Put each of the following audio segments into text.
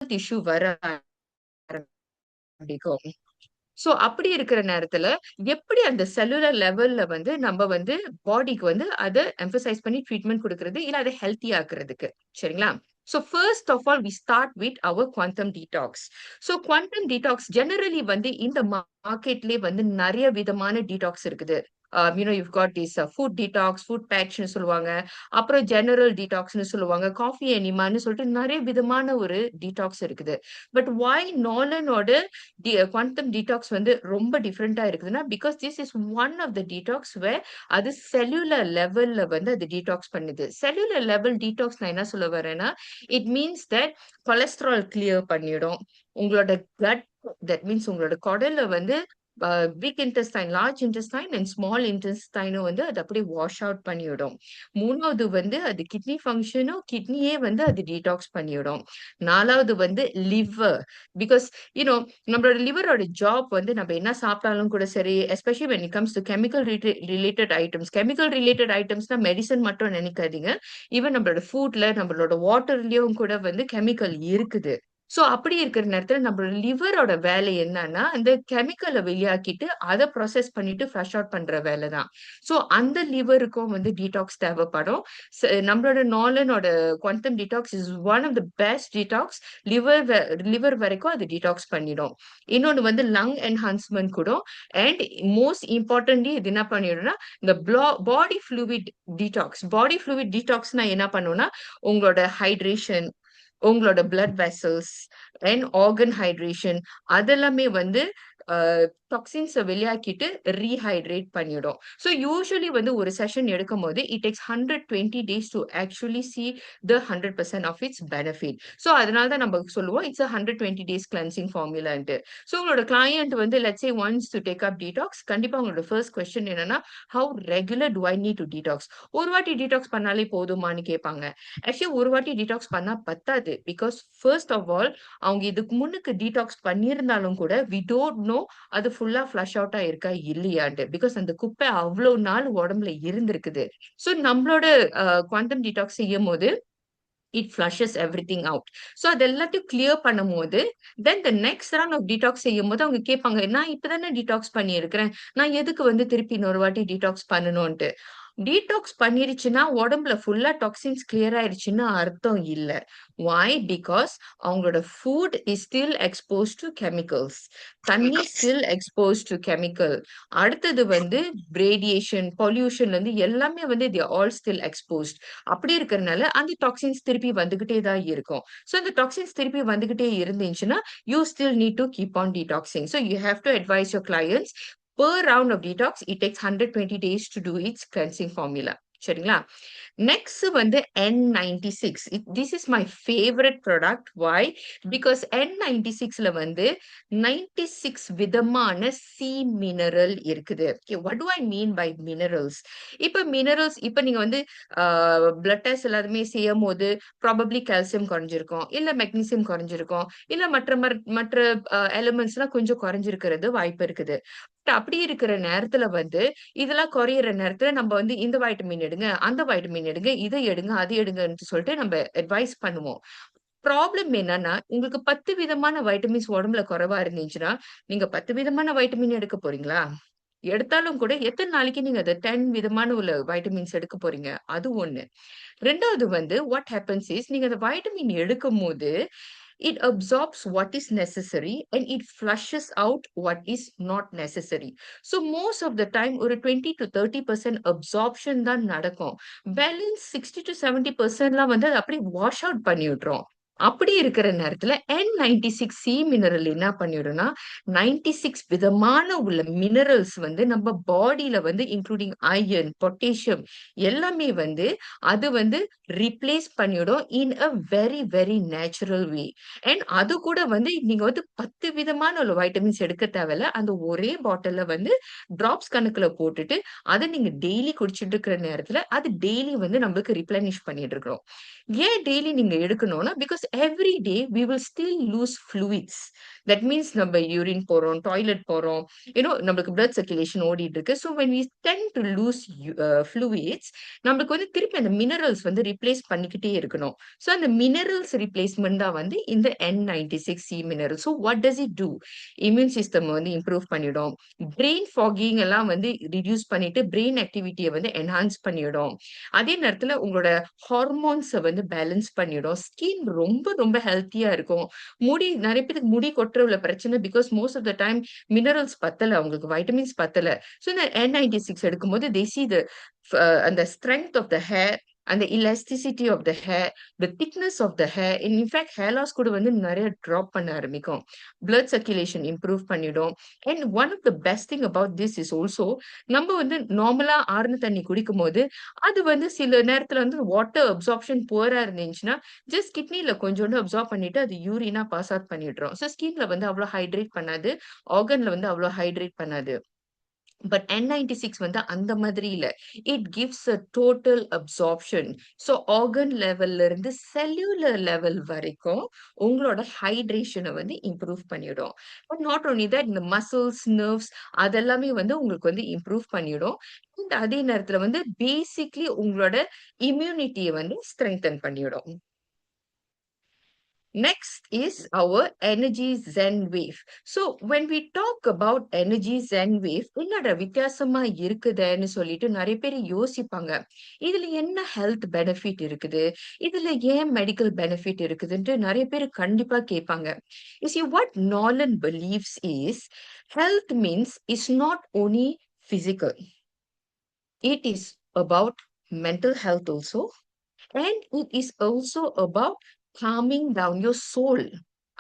Health issue வர ஆரம்பிக்கும். So அப்படி இருக்கிற நேரத்துல எப்படி அந்த செல்லுலர் லெவல்ல வந்து நம்ம வந்து பாடிக்கு வந்து அத எம்பசைஸ் பண்ணி ட்ரீட்மெண்ட் குடுக்குறது, இல்ல அத ஹெல்த்தி ஆக்குறதுக்கு. சரிங்களா? So first of all, we start with our quantum detox. So quantum detox generally வந்து இந்த மார்க்கெட்லயே வந்து நெறைய விதமான டீடாக்ஸ் இருக்குது. you've got this food detox, food patch ன்னு சொல்லுவாங்க. அப்புறம் ஜெனரல் டீடாக்ஸ்ன்னு சொல்லுவாங்க. காஃபி எனிமான்னு சொல்லிட்டு நெறைய விதமான ஒரு டீடாக்ஸ் இருக்குது. பட் why நாலனோட குவாண்டம் டீடாக்ஸ் வந்து ரொம்ப டிஃபரெண்டா இருக்குதுன்னா, because this is one of the detox where அது செல்லுலர் லெவல்ல வந்து அது டீடாக்ஸ் பண்ணுது. செல்லுலர் லெவல் டீடாக்ஸ் நான் என்ன சொல்ல வரேன்னா, it means that cholesterol clear பண்ணிடும். உங்களோட கட் தட் மீன்ஸ் உங்களோட குடல்ல வந்து big intestine, large intestine and small இன்டெஸ்டைனும் வந்து அது அப்படியே வாஷ் அவுட் பண்ணிவிடும். மூணாவது வந்து அது கிட்னி ஃபங்க்ஷனும் கிட்னியே வந்து அது டீடாக்ஸ் பண்ணிவிடும். நாலாவது வந்து லிவர். பிகாஸ் யூனோ நம்மளோட லிவரோட ஜாப் வந்து நம்ம என்ன சாப்பிட்டாலும் கூட சரி, especially when it comes to chemical related items. Chemical related ஐட்டம்ஸ்னா மெடிசன் மட்டும் நினைக்காதீங்க. ஈவன் நம்மளோட ஃபுட்ல, நம்மளோட வாட்டர்லயும் கூட வந்து கெமிக்கல் இருக்குது. சோ அப்படி இருக்கிற நேரத்துல நம்மளோட லிவரோட வேலை என்னன்னா, அந்த கெமிக்கல வெளியாக்கிட்டு அத ப்ராசஸ் பண்ணிட்டு ஃப்ளஷ் அவுட் பண்ற வேலை தான். சோ அந்த லிவருக்கும் வந்து டீடாக்ஸ் தேவைப்படும். நம்மளோட நாலனோட quantum detox is one of the best detox. Liver liver வரைக்கும் அது டீடாக்ஸ் பண்ணிடும். இன்னொன்னு வந்து லங் என்ஹான்ஸ்மெண்ட் கூடும். அண்ட் மோஸ்ட் இம்பார்ட்டன்ட்லி இது என்ன பண்ணிடும்னா, இந்த body fluid detox. Body fluid டீடாக்ஸ்னா என்ன பண்ணும்னா, உங்களோட ஹைட்ரேஷன், உங்களோட blood vessels and organ hydration அதெல்லாமே வந்து டாக்ஸின்ஸ வெளியாக்கிட்டு ரீஹைட்ரேட் பண்ணிடும். ஸோ யூசுவலி வந்து ஒரு செஷன் எடுக்கும்போது it takes 120 days to actually see the 100% of it's benefit. So அதனால தான் நம்ம சொல்லுவோம் இட்ஸ் 120 டேஸ் கிளென்சிங் ஃபார்முலான்ட்டு. ஸோ உங்களோட கிளையண்ட் வந்து let's say once to take up detox, கண்டிப்பா உங்களோட ஃபர்ஸ்ட் கொஸ்டின் என்னன்னா, how regular to I need to detox? ஒரு வாட்டி டீடாக்ஸ் பண்ணாலே போதுமான்னு கேட்பாங்க. ஆக்சுவலி ஒரு வாட்டி டீடாக்ஸ் பண்ணா பத்தாது. பிகாஸ் ஃபர்ஸ்ட் ஆஃப் ஆல் அவங்க இதுக்கு முன்னுக்கு டீடாக்ஸ் பண்ணியிருந்தாலும் கூட வி டோன்ட் நோ அது ஃபுல்லா ஃப்ளஷ் அவுட்டா இருக்கா இல்லையான்ட்டு. பிகாஸ் அந்த குப்பை அவ்வளவு நாள் உடம்புல இருந்திருக்குது. சோ நம்மளோட குவாண்டம் டீடாக்ஸ் செய்யும்போது it flushes everything out. So அது எல்லாத்தையும் கிளியர் பண்ணும்போது, then the next round of detox செய்யும்போது அவங்க கேட்பாங்க, நான் இப்பதானே டீடாக்ஸ் பண்ணியிருக்கிறேன். நான் எதுக்கு வந்து திருப்பி இன்னொரு வாட்டி டீடாக்ஸ் பண்ணணும்ன்ட்டு. டீடாக்ஸ் பண்ணிருச்சுன்னா உடம்புல ஃபுல்லா டாக்ஸின்ஸ் கிளியர் ஆயிருச்சுன்னு அர்த்தம் இல்ல. Why? Because அவங்களோட food is still exposed to chemicals. தண்ணி ஸ்டில் எக்ஸ்போஸ்ட் டு கெமிக்கல். அடுத்தது வந்து ரேடியேஷன், பொல்யூஷன்ல இருந்து எல்லாமே வந்து they are all still exposed. அப்படி இருக்கிறனால அந்த டாக்ஸின்ஸ் திருப்பி வந்துகிட்டே தான் இருக்கும். சோ அந்த டாக்ஸின்ஸ் திருப்பி வந்துகிட்டே இருந்துச்சுன்னா you still need to keep on detoxing. So you have to advise your clients per round of detox it takes 120 days to do its cleansing formula. சரிங்களா? நெக்ஸ்ட் வந்து N96. This is my favourite product. Why? Because N96ல வந்து 96 விதமான sea mineral இருக்குது. What do I mean by minerals? இப்ப minerals இப்ப நீங்க வந்து பிளட் டெஸ்ட் எல்லாருமே செய்யும் போது ப்ராபப்ளி கால்சியம் குறைஞ்சிருக்கும், இல்ல மெக்னீசியம் குறைஞ்சிருக்கும், இல்ல மற்ற எலிமெண்ட்ஸ் எல்லாம் கொஞ்சம் குறைஞ்சிருக்கிறது வாய்ப்பு இருக்குது. அப்படி இருக்கிற நேரத்துல வந்து இதெல்லாம் குறையிற நேரத்துல நம்ம வந்து இந்த வைட்டமின் எடுங்க, அந்த வைட்டமின் எடுங்க, இதை எடுங்க, அது எடுங்கன்னு சொல்லிட்டு நம்ம அட்வைஸ் பண்ணுவோம். ப்ராப்ளம் என்னன்னா, உங்களுக்கு 10 விதமான வைட்டமின்ஸ் உடம்புல குறைவா இருந்துச்சுன்னா, நீங்க 10 விதமான வைட்டமின் எடுக்க போறீங்களா? எடுத்தாலும் கூட எத்தன நாளைக்கு நீங்க அத 10 விதமான உள்ள வைட்டமின்ஸ் எடுக்க போறீங்க? அது 1. 2வது வந்து வாட் ஹேப்பன்ஸ் இஸ் நீங்க அந்த வைட்டமின் எடுக்கும்போது, it absorbs what is necessary and it flushes out what is not necessary. So most of the time ஒரு 20 to 30% absorption தான் நடக்கும். பேலன்ஸ் 60 to 70%லாம் வந்து அது அப்படியே வாஷ் அவுட் பண்ணி விட்டுரும். அப்படி இருக்கிற நேரத்துல N96 மினரல் என்ன பண்ணிடும்னா, 96 விதமான உள்ள மினரல்ஸ் வந்து நம்ம பாடியில வந்து இன்க்ளூடிங் அயர்ன், பொட்டாசியம் எல்லாமே வந்து அது வந்து ரிப்ளேஸ் பண்ணிடும் in a very very natural way. And அது கூட வந்து நீங்க வந்து 10 விதமான ஒரு வைட்டமின்ஸ் எடுக்க தேவையில்ல. அந்த ஒரே பாட்டில்ல வந்து டிராப்ஸ் கணக்குல போட்டுட்டு அத நீங்க டெய்லி குடிச்சிட்டு இருக்கிற நேரத்துல அது டெய்லி வந்து நம்மளுக்கு ரிப்ளனிஷ் பண்ணிட்டு இருக்கிறோம். ஏன் டெய்லி நீங்க எடுக்கணும்னா, because every day we will still lose fluids. That means நம்ம யூரின் போறோம், டாய்லெட் போறோம், நம்மளுக்கு blood circulation ஓடிட்டு இருக்கு. So when we tend to lose fluids, நம்மளுக்கு வந்து திருப்பி அந்த மினரல்ஸ் வந்து ரீப்ளேஸ் பண்ணிக்கிட்டே இருக்கணும். So அந்த மினரல்ஸ் ரீப்ளேஸ்மெண்ட் தான் வந்து இந்த N96C mineral. So what does it do? Immune system வந்து இம்ப்ரூவ் பண்ணிடும். பிரெயின் ஃபாகிங் எல்லாம் வந்து ரிடியூஸ் பண்ணிட்டு பிரெயின் ஆக்டிவிட்டியை வந்து என்ஹான்ஸ் பண்ணிடும். அதே நேரத்துல உங்களோட ஹார்மோன்ஸை வந்து பேலன்ஸ் பண்ணிடும். ஸ்கின் ரொம்ப ரொம்ப ஹெல்த்தியா இருக்கும். நிறைய பேருக்கு முடி கொட்டுறவுல பிரச்சனை, because most of the time minerals பத்தல, அவங்களுக்கு வைட்டமின்ஸ் பத்தல. ஸோ இந்த N96 எடுக்கும்போது they see the அந்த strength of the hair and the elasticity of the hair, the thickness of the hair. In fact, hair loss கூட வந்து நிறைய drop பண்ண ஆரம்பிக்கும். blood circulation improve பண்ணிடும். And one of the best thing about this is also, நம்ம வந்து நார்மலா ஆறுன தண்ணி குடிக்கும் போது அது வந்து சில நேரத்துல வந்து வாட்டர் அப்சார்ப்ஷன் புவரா இருந்துச்சுன்னா ஜஸ்ட் கிட்னில கொஞ்சோண்டு அப்சார்ப் பண்ணிட்டு அது யூரினா பாஸ் அவுட் பண்ணிடுறோம். ஸோ ஸ்கின்ல வந்து அவ்வளோ ஹைட்ரேட் பண்ணாது, ஆர்கன்ல வந்து அவ்வளோ ஹைட்ரேட் பண்ணாது. பட் N96 வந்து அந்த மாதிரி இல்ல. It gives a total absorption. So organ லெவல்ல இருந்து செல்லுலர் லெவல் வரைக்கும் உங்களோட ஹைட்ரேஷனை வந்து இம்ப்ரூவ் பண்ணிடும். பட் நாட் ஓன்லி தட், இந்த மசில்ஸ், நர்வ்ஸ் அதெல்லாமே வந்து உங்களுக்கு வந்து இம்ப்ரூவ் பண்ணிடும். அண்ட் அதே நேரத்துல வந்து பேசிக்லி உங்களோட இம்யூனிட்டியை வந்து ஸ்ட்ரெங்தன் பண்ணிடும். Next is our energy Zen wave. So when we talk about energy Zen wave, என்னடா வித்தியாசமா இருக்குதுன்னு சொல்லிட்டு நிறைய பேர் யோசிப்பாங்க. இதுல என்ன ஹெல்த் பெனிஃபிட் இருக்குது, இதுல ஏன் மெடிக்கல் பெனிஃபிட் இருக்குதுன்ட்டு நிறைய பேர் கண்டிப்பா கேட்பாங்க. You see, what Nolan believes is health means is not only physical. It is about mental health also, and it is also about calming down your soul.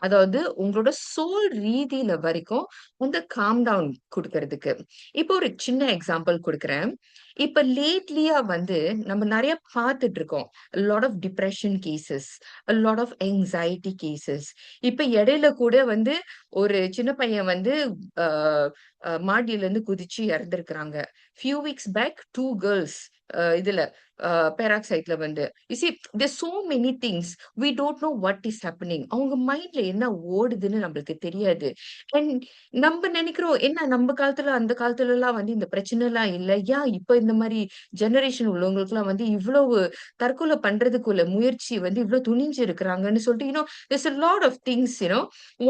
அதாவது உங்களோட சோல் ரீதியில வரைக்கும் வந்து காம் டவுன் கொடுக்கறதுக்கு. இப்போ ஒரு சின்ன எக்ஸாம்பிள் கொடுக்குறேன். இப்ப லேட்லியா வந்து நம்ம நிறைய பார்த்துட்டு இருக்கோம். Lot of depression cases, lot of anxiety cases. இப்ப இடையில கூட வந்து ஒரு சின்ன பையன் வந்து மாடியில இருந்து குதிச்சு இறந்திருக்கிறாங்க. ஃபியூ வீக்ஸ் பேக் 2 கேர்ள்ஸ் இதுல பேராக்சைட்ல வந்து there's so many things we don't know what is happening. அவங்க மைண்ட்ல என்ன ஓடுதுன்னு நம்மளுக்கு தெரியாது. அண்ட் நம்ம நினைக்கிறோம் என்ன நம்ம காலத்துல அந்த காலத்துல எல்லாம் வந்து இந்த பிரச்சனை எல்லாம் இல்ல, ஏன் இப்ப இந்த மாதிரி ஜெனரேஷன் உள்ளவங்களுக்கு எல்லாம் வந்து இவ்வளவு தற்கொலை பண்றதுக்குள்ள முயற்சி வந்து இவ்வளவு துணிஞ்சு இருக்கிறாங்கன்னு சொல்லிட்டு there's a lot of things.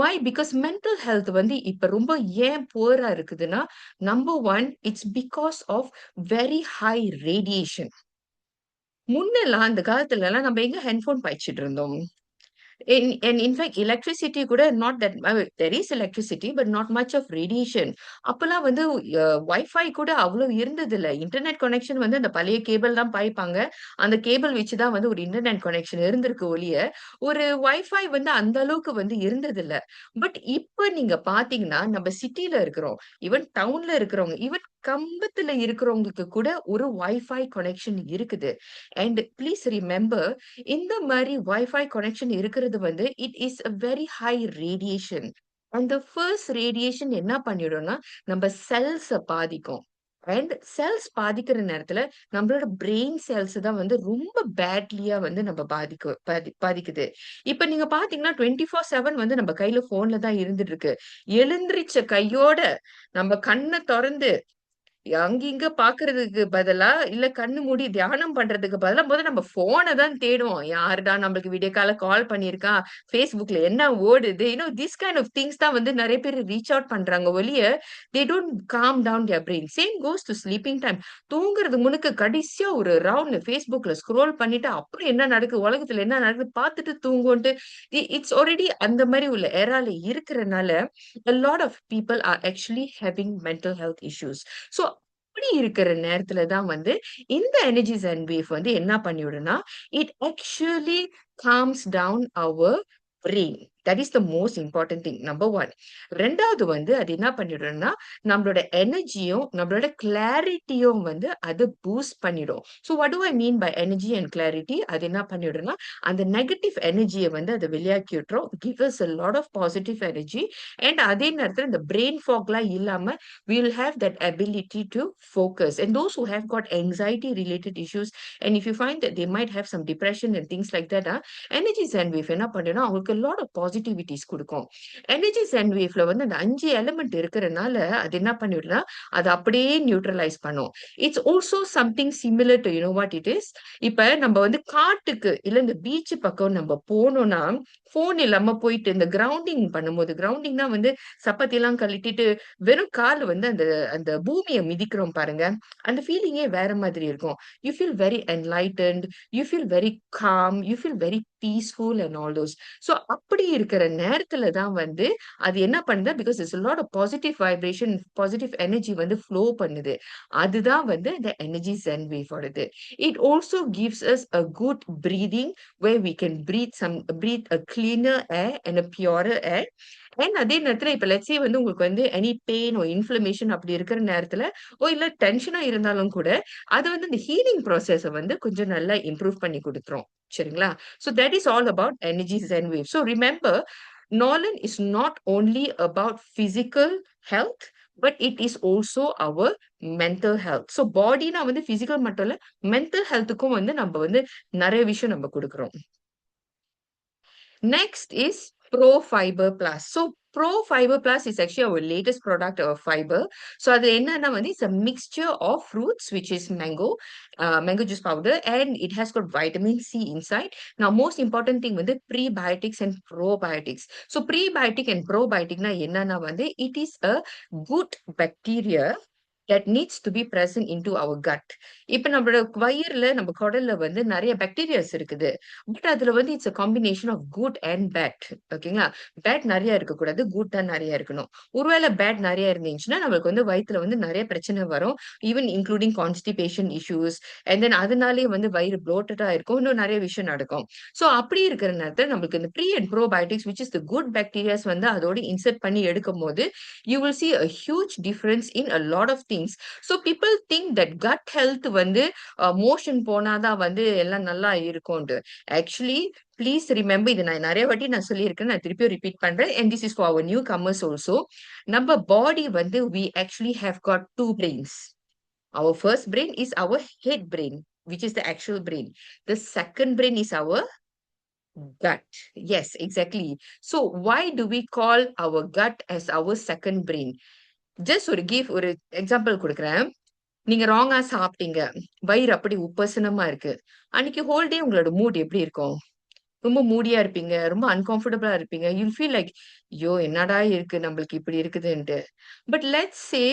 Why? Because mental health வந்து இப்ப ரொம்ப ஏன் புவரா இருக்குதுன்னா, number one, it's because of very high radiation. முன்னெல்லாம் அந்த காலத்துல எல்லாம் நம்ம எங்க ஹெட்போன் பாய்ச்சிட்டு இருந்தோம். In fact, electricity கூட not that there is electricity, but not much of radiation. அப்பெல்லாம் வந்து வைஃபை கூட அவ்வளவு இருந்தது இல்ல. இன்டர்நெட் கனெக்ஷன் வந்து அந்த பழைய கேபிள் தான் பாய்ப்பாங்க. அந்த கேபிள் வச்சுதான் வந்து ஒரு இன்டர்நெட் கனெக்ஷன் இருந்திருக்கு ஒழிய, ஒரு வைஃபை வந்து அந்த அளவுக்கு வந்து இருந்தது இல்ல. பட் இப்ப நீங்க பாத்தீங்கன்னா நம்ம சிட்டில இருக்கிறோம், ஈவன் டவுன்ல இருக்கிறவங்க, ஈவன் கம்பத்துல இருக்கிறவங்களுக்கு கூட ஒரு வைஃபை கனெக்ஷன் இருக்குது. அண்ட் ப்ளீஸ் ரிமெம்பர், இந்த மாதிரி வைஃபை கனெக்ஷன் இருக்கிறது வந்து it is a very high radiation. அந்த ஃபர்ஸ்ட் ரேடியேஷன் என்ன பண்ணிடும்னா நம்ம செல்ஸ பாதிக்கும். அண்ட் செல்ஸ் பாதிக்கிற நேரத்துல நம்மளோட பிரெயின் செல்ஸ் தான் வந்து ரொம்ப பேட்லியா வந்து நம்ம பாதிக்குது. இப்ப நீங்க பாத்தீங்கன்னா 24/7 வந்து நம்ம கையில போன்ல தான் இருந்துட்டு இருக்கு. எழுந்திரிச்ச கையோட நம்ம கண்ணை திறந்து அங்கிங்க பாக்குறதுக்கு பதிலா, இல்ல கண்ணு மூடி தியானம் பண்றதுக்கு பதிலா, முதல்ல நம்ம போன தான் தேடுவோம். யாருடா நம்மளுக்கு விடிய கால கால் பண்ணியிருக்கான்? Facebookல என்ன ஓடுது? திஸ் கைண்ட் ஆஃப் திங்ஸ் தான் வந்து நெறைய பேர் ரீச் அவுட் பண்றாங்க ஒழிய, they don't calm down their brain. Same goes to sleeping time. தூங்குறது முன்னுக்கு கடைசியா ஒரு ரவுண்ட் Facebookல ஸ்க்ரோல் பண்ணிட்டு, அப்புறம் என்ன நடக்குது? உலகத்துல என்ன நடக்குது? பார்த்துட்டு தூங்குவோன்ட்டு, இட்ஸ் ஆல்ரெடி அந்த மாரி உள்ள எரால இருக்கிறனால, a lot of people are actually having mental health issues. So அப்படி இருக்கிற நேரத்துல தான் வந்து இந்த எனர்ஜிஸ் அண்ட் வேவ் வந்து என்ன பண்ணிவிடும்னா, it actually calms down our brain. That is the most important thing number one. ரெண்டாவது வந்து அது என்ன பண்ணிடும்னா நம்மளோட எனர்ஜியும் நம்மளோட கிளாரிட்டியும் வந்து அது பூஸ்ட் பண்ணிடும். So what do I mean by energy and clarity? அது என்ன பண்ணிடும்னா அந்த நெகட்டிவ் எனர்ஜியை வந்து அதை வெளியாக்கி விட்டுரும். Give us a lot of positive energy. And அதே நேரத்தில் இந்த பிரெயின் ஃபாக்லாம் இல்லாம we will have that ability to focus. And those who have got anxiety related issues, and if you find that they might have some depression and things like that, energy send wave என்ன பண்ணுன்னா அவங்களுக்கு a lot of positivities கொடுக்கும். Energy send waveல வந்து அந்த 5 element இருக்கிறனால அது என்ன பண்ணிடும்னா அது அப்படியே நியூட்ரலைஸ் பண்ணும். It's also something similar to what it is. இப்ப நம்ம வந்து காட்டுக்கு இல்ல இந்த பீச் பக்கம் நம்ம போனோம்னா போன் இல்லாம போயிட்டு இந்த கிரவுண்டிங் பண்ணும்போது, கிரவுண்டிங்னா வந்து சப்பாத்தி எல்லாம் கழட்டிட்டு வெறும் கால் வந்து அந்த அந்த பூமியை மிதிக்கிறோம் பாருங்க, அந்த ஃபீலிங்கே வேற மாதிரி இருக்கும். You feel very enlightened, you feel very calm, you feel very peaceful and all those. So அப்படி இருக்கிற நேரத்துல தான் வந்து அது என்ன பண்ணுது, because it's lot of positive vibration, positive energy வந்து ஃப்ளோ பண்ணுது. அதுதான் வந்து இந்த எனர்ஜி சென் வேவ் ஓடது. It also gives us a good breathing where we can breathe a cleaner air and a purer air. And அதே நேரத்துல இப்ப let's say வந்து உங்களுக்கு வந்து எனி பெயின் ஓ இன்ஃப்ளமேஷன் அப்படி இருக்கிற நேரத்துல இல்ல டென்ஷனா இருந்தாலும் கூட அது வந்து இந்த ஹீலிங் ப்ராசஸ வந்து கொஞ்சம் நல்லா இம்ப்ரூவ் பண்ணி கொடுத்துரும். சரிங்களா? So that is all about energies and wave. So remember, Nolan is not only about physical health, but it is also our mental health. So பாடினா வந்து பிசிக்கல் மட்டும் இல்ல, மென்டல் ஹெல்த்துக்கும் வந்து நம்ம வந்து நிறைய விஷயம் நம்ம கொடுக்கிறோம். Next is Pro Fiber Plus. So Pro Fiber Plus is actually our latest product of fiber. So அது என்னன்னா வந்து it's a mixture of fruits, which is mango juice powder, and it has got vitamin C inside. Now most important thing வந்து prebiotics and probiotics. So prebiotic and probiotic na என்னன்னா வந்து it is a good bacteria that needs to be present into our gut. இப்ப நம்மளோட வயிறுல நம்ம குடல்ல வந்து நிறைய bacterias இருக்குது. But அதுல வந்து it's a combination of good and bad. ஓகேங்களா? பேட் நிறைய இருக்கக்கூடாது, குட் தான் நிறைய இருக்கணும். ஒருவேளை பேட் நிறைய இருந்துச்சுன்னா நம்மளுக்கு வந்து வயித்துல வந்து நிறைய பிரச்சனை வரும். Even including constipation issues, and then அதனாலேயே வந்து வயிறு ப்ளோட்டடா இருக்கும். இன்னும் நிறைய விஷயம் நடக்கும். ஸோ அப்படி இருக்கிற நேரத்தில் நம்மளுக்கு இந்த pre and probiotics which is the good bacterias வந்து அதோட இன்சர்ட் பண்ணி எடுக்கும் போது you will see a huge difference in a lot of things. So people think that gut health வந்து மோஷன் போனாதான் வந்து எல்லாம் நல்லா இருக்கும்னு. Actually, please remember, இது நான் நிறைய வாட்டி நான் சொல்லியிருக்கேன், நான் திருப்பியும் ரிப்பீட் பண்றேன், and this is for our newcomers also. நம்ம பாடி வந்து we actually have got two brains. Our first brain is our head brain, which is the actual brain. The second brain is our gut. Yes, exactly. So why do we call our gut as our second brain? Just ஒரு example கொடுக்குறேன். நீங்க ராங்கா சாப்பிட்டீங்க, வயிறு அப்படி உப்பசனமா இருக்கு, அன்னைக்கு whole day உங்களோட மூட் எப்படி இருக்கும்? ரொம்ப மூடியா இருப்பீங்க, ரொம்ப அன்கம்ஃபர்டபுளா இருப்பீங்க. யூ ஃபீல் லைக், ஐயோ என்னடா இருக்கு நம்மளுக்கு இப்படி இருக்குதுன்ட்டு. But let's say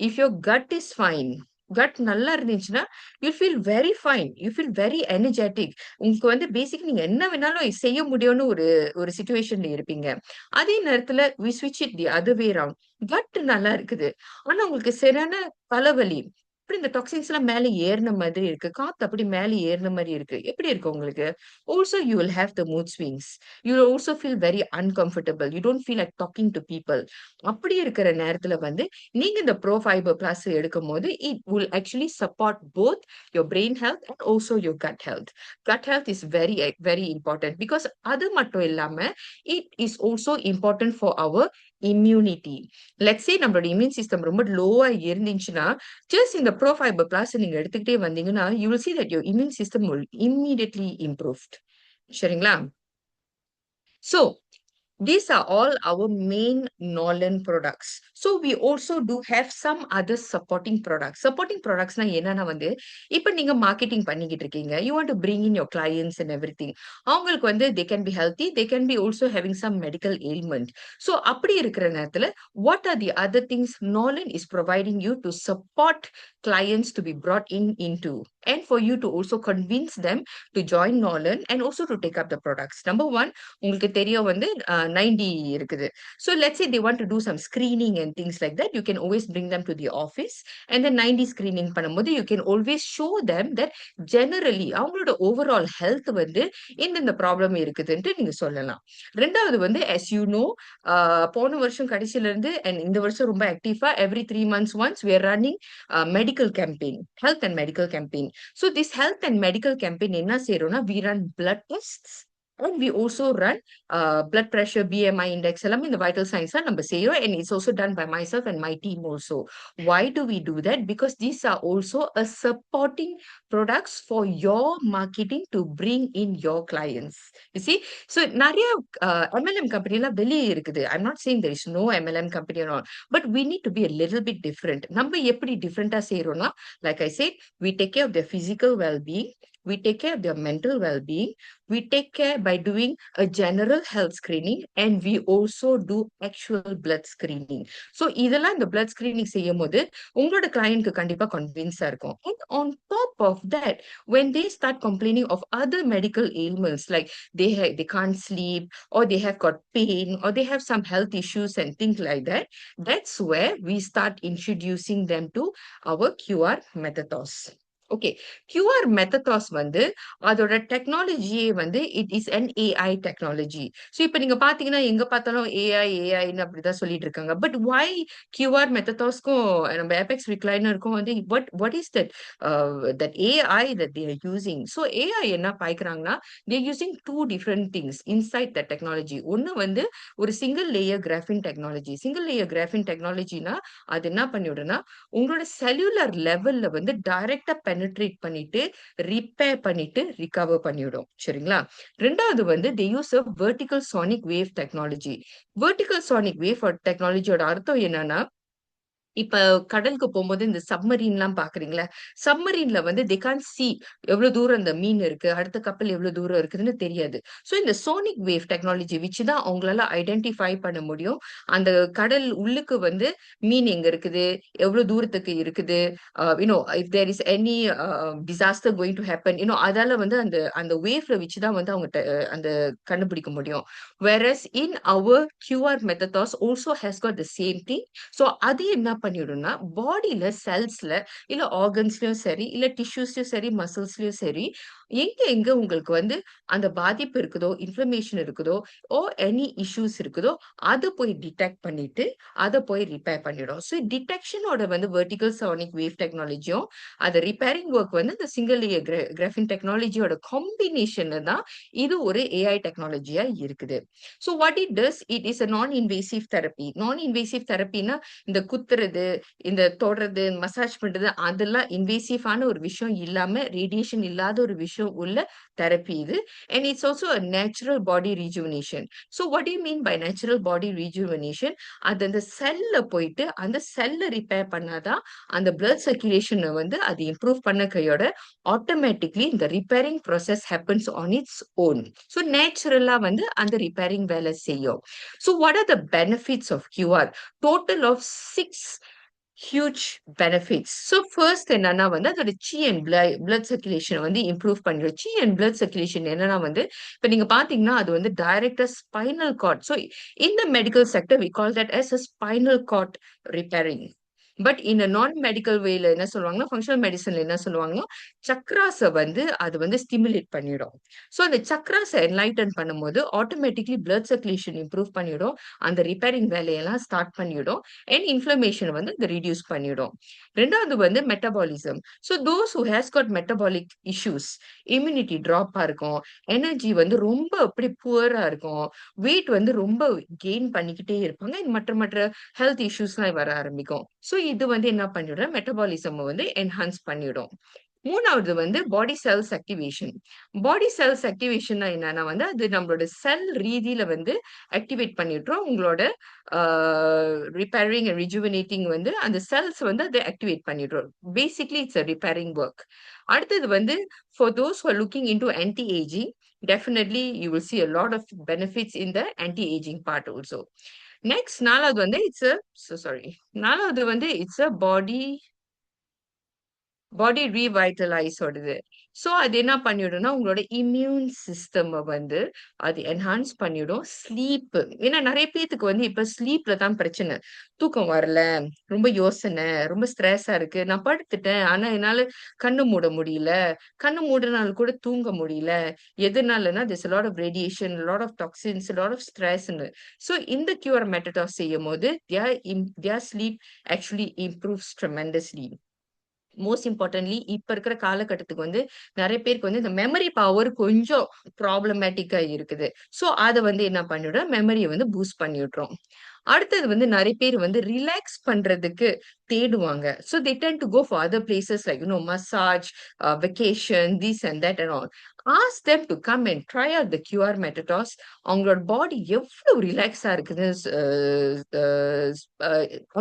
if your cut is fine, cut நல்லா இருந்துச்சுன்னா you feel very fine, you feel very energetic. உங்களுக்கு வந்து பேசிக் நீங்க என்ன வேணாலும் செய்ய முடியும்னு ஒரு ஒரு சுச்சுவேஷன்ல இருப்பீங்க. அதே நேரத்துல வி ஸ்விட்ச் it the other way round. Cut நல்லா இருக்குது, ஆனா உங்களுக்கு சரியான தலைவலி, அப்படி இந்த டாக்ஸின்ஸ் எல்லாம் மேல ஏறின மாதிரி இருக்கு, காத்து அப்படி மேல ஏறின மாதிரி இருக்கு, எப்படி இருக்கு உங்களுக்கு? Also you will have the mood swings. You will also feel very uncomfortable. You don't feel like talking to people. அப்படி இருக்கிற நேரத்துல வந்து நீங்க இந்த ப்ரோ ஃபைபர் பிளஸ் எடுக்கும் போது it will actually support both your brain health and also your gut health. Gut health is very very important because அது மட்டும் இல்லாம it is also important for our immunity. Let's say நம்மளோட immune system ரொம்ப லோவா இருந்துச்சுன்னா just இந்த bro fibre plus நீங்க எடுத்துக்கிட்டே வந்தீங்கன்னா you will see that your immune system will immediately improved. சரிங்களா? So these are all our main Nolan products. So we also do have some other supporting products. Supporting products na என்னன்னா வந்து இப்ப நீங்க marketing பண்ணிக்கிட்டு இருக்கீங்க. You want to bring in your clients and everything. அவங்களுக்கு வந்து they can be healthy, they can be also having some medical ailment. So அப்படி இருக்கிற நேரத்துல what are the other things Nolan is providing you to support clients to be brought in into? and for you to also convince them to join Nolan and also to take up the products. Number one, உங்களுக்கு தெரியும் வந்து 90 இருக்குது. So let's say they want to do some screening and things like that. You can always bring them to the office and then 90 screening பண்ணும்போது you can always show them that generally அவங்களோட overall health வந்து இந்த problem இருக்குதுன்ட்டு நீங்க சொல்லலாம். ரெண்டாவது வந்து as you know, போன வருஷம் கடைசில இருந்து and இந்த வருஷம் ரொம்ப ஆக்டிவா every 3 months once we are running medical campaign, health and medical campaign. So this health and medical campaign என்ன செய்றோம்னா we run blood tests and we also run blood pressure, BMI index எல்லாமே இந்த vital signs தான் நம்ம செய்றோம் and it's also done by myself and my team also. Why do we do that? Because these are also a supporting products for your marketing to bring in your clients. You see? So நிறைய MLM company எல்லாம் வெளியே இருக்குது. I'm not saying there is no MLM company or all, but we need to be a little bit different. நம்ம எப்படி டிஃபரெண்டா செய்றோம்னா, like I said, we take care of their physical well-being, we take care of their mental well-being, we take care by doing a general health screening, and we also do actual blood screening. So இதெல்லாம் இந்த blood screening செய்யும்போது உங்களோட கிளையண்ட்க்கு கண்டிப்பா கன்வின்ஸா இருக்கும். And on top of that, when they start complaining of other medical ailments like they can't sleep or they have got pain or they have some health issues and things like that, that's where we start introducing them to our QR Metathos. Okay, QR மெத்தடாஸ் வந்து அதோட டெக்னாலஜியே வந்து it is an AI technology. So இப்போ நீங்க பாத்தீங்கன்னா எங்க பார்த்தாலும் ஏஐன்னு அப்படிதான் சொல்லிட்டு இருக்காங்க. பட் வை QR மெத்தடாஸ்க்கும் நம்ம எபெக்ஸ் ரிக்ளைனருக்கும் வந்து what is that AI that they are using? So AI என்ன பாய்க்கிறாங்கன்னா they're using two different things inside the technology. ஒன்னு வந்து ஒரு சிங்கிள் லேயர் கிராஃபின் டெக்னாலஜி. சிங்கிள் லேயர் கிராஃபின் டெக்னாலஜினா அது என்ன பண்ணிவிடுனா உங்களோட செல்லுலர் லெவல்ல வந்து டைரக்டா பெனிட்ரேட் பண்ணிட்டு ரிப்பேர் பண்ணிட்டு ரிகவர் பண்ணிவிடும். சரிங்களா? ரெண்டாவது வந்து they use a vertical sonic wave technology. Vertical sonic wave டெக்னாலஜியோட அர்த்தம் என்னன்னா, இப்ப கடலுக்கு போகும்போது இந்த சப்மரீன்லாம் பாக்குறீங்களா? சப்மரீன்ல வந்து தே கான்ட் சீ எவ்வளவு தூரம் அந்த மீன் இருக்கு, அடுத்த கப்பல் எவ்வளவு தூரம் இருக்குதுன்னு தெரியாது. சோ இந்த சோனிக் வேவ் டெக்னாலஜி வச்சு தான் அவங்களால ஐடென்டிஃபை பண்ண முடியும். அந்த கடல் உள்ளுக்கு வந்து மீன் எங்க இருக்குது, எவ்வளவு தூரத்துக்கு இருக்குது, if there is any disaster going to happen, அதால வந்து அந்த அந்த வேவ்ல வச்சு தான் வந்து அவங்க அந்த கண்டுபிடிக்க முடியும். Whereas in our QR methods also has got the same thing. So அது என்ன பண்ணிடும்னா பாடியில செல்ஸ்ல இல்ல ஆர்கன்ஸ்லயும் சரி இல்ல டிஷ்யூஸ்லயும் சரி மசில்ஸ்லயும் சரி எங்க எங்க உங்களுக்கு வந்து அந்த பாதிப்பு இருக்குதோ இன்ஃப்ளமேஷன் இருக்குதோ ஓ எனி இஷ்யூஸ் இருக்குதோ அதை போய் டிடெக்ட் பண்ணிட்டு அதை போய் ரிப்பேர் பண்ணிடும். ஸோ டிடெக்ஷனோட வந்து வெர்டிகல் சோனிக் வேவ் டெக்னாலஜியும் அது ரிப்பேரிங் ஒர்க் வந்து அந்த சிங்கிள் லேயர் கிராஃபின் டெக்னாலஜியோட காம்பினேஷன்ல தான் இது ஒரு ஏஐ டெக்னாலஜியா இருக்குது. So what it does, it is a நான் இன்வேசிவ் தெரப்பி. நான் இன்வேசிவ் தெரப்பினா இந்த குத்துறது, இந்த தொடுறது, மசாஜ் பண்றது அதெல்லாம் இன்வேசிவான ஒரு விஷயம் இல்லாம ரேடியேஷன் இல்லாத ஒரு விஷயம் உள்ள தெரப்பி இது. And it's also a natural body rejuvenation. So what do you mean by natural body rejuvenation? அது அந்த செல்ல போயிட்டு அந்த செல்ல ரிப்பேர் பண்ணாதான் அந்த blood circulation வந்து அது இம்ப்ரூவ் பண்ண கையோட ஆட்டோமேட்டிக்லி இந்த repairing process happens on its own. So நேச்சுரலா வந்து அந்த ரிப்பேரிங் வேலை செய்யும். So what are the benefits of QR? Total of 6 huge benefits. So first என்னன்னா வந்து அதோட chi and blood circulation வந்து improve பண்ணிடும். Chi and blood circulation என்னன்னா வந்து இப்ப நீங்க பாத்தீங்கன்னா அது வந்து direct spinal cord. So in the medical sector we call that as a spinal cord repairing. But இந்த நான் மெடிக்கல் வேல என்ன சொல்லுவாங்கன்னா ஃபங்க்ஷனல் மெடிசன்ல என்ன சொல்லுவாங்கன்னா சக்ராஸை வந்து அது வந்து ஸ்டிமுலேட் பண்ணிடும். ஸோ அந்த சக்ராஸை என்லைட்டன் பண்ணும்போது ஆட்டோமேட்டிக்லி பிளட் சர்க்குலேஷன் இம்ப்ரூவ் பண்ணிடும், அந்த ரிப்பேரிங் வேலையெல்லாம் ஸ்டார்ட் பண்ணிடும் அண்ட் இன்ஃப்ளமேஷன் வந்து அது ரிடியூஸ் பண்ணிடும். ரெண்டாவது வந்து metabolism. So those who has got metabolic issues, immunity ட்ராப்பா இருக்கும், எனர்ஜி வந்து ரொம்ப அப்படி புவரா இருக்கும், வெயிட் வந்து ரொம்ப கெயின் பண்ணிக்கிட்டே இருப்பாங்க, மற்ற மற்ற ஹெல்த் இஷ்யூஸ்லாம் வர ஆரம்பிக்கும். ஸோ இது வந்து என்ன பண்ணிடும், மெட்டபாலிசம் வந்து என்ஹான்ஸ் பண்ணிடும். மூணாவது வந்து body cells activation. Body cells activation என்னன்னா வந்து அது நம்மளோட செல் ரீதியில வந்து ஆக்டிவேட் பண்ணிடுறோம். உங்களோட ரிப்பேரிங் அண்ட் ரிஜுவினேட்டிங் வந்து அந்த செல்ஸ் வந்து அதை ஆக்டிவேட் பண்ணிடுறோம். Basically it's a repairing work. அடுத்தது வந்து for those who are looking into anti ageing, definitely you will see a lot of benefits in the anti-aging part also. Next, நாலாவது வந்து it's நாலாவது வந்து it's a body body revitalise ஆடுது. So அது என்ன பண்ணிடும்னா உங்களோட இம்யூன் சிஸ்டம் வந்து அது என்ஹான்ஸ் பண்ணிடும். ஸ்லீப், ஏன்னா நிறைய பேத்துக்கு வந்து இப்ப ஸ்லீப்ல தான் பிரச்சனை. தூக்கம் வரல, ரொம்ப யோசனை, ரொம்ப ஸ்ட்ரெஸ்ஸா இருக்கு, நான் படுத்துட்டேன் ஆனா என்னால கண்ணு மூட முடியல, கண்ணு மூடினாலும் கூட தூங்க முடியல. எதனாலனா this lot of radiation, lot of toxins, lot of ஸ்ட்ரெஸ்ன்னு. ஸோ இந்த கியூர் மெத்தடாஸ் செய்யும் போது their sleep actually improves tremendously. Most importantly இப்ப இருக்கிற காலகட்டத்துக்கு வந்து நிறைய பேருக்கு வந்து இந்த மெமரி பவர் கொஞ்சம் ப்ராப்ளமேட்டிக்கா இருக்குது. சோ அத வந்து என்ன பண்ணிடுறோம், மெமரியை வந்து பூஸ்ட் பண்ணி விட்டுறோம். அடுத்தது வந்து நிறைய பேர் வந்து ரிலாக்ஸ் பண்றதுக்கு தேடுவாங்க. So they tend to go for other places like massage, vacation, this and that and all. Ask them to come and try out the QR methods. அவங்களோட பாடி எவ்வளவு ரிலாக்ஸா இருக்குன்னு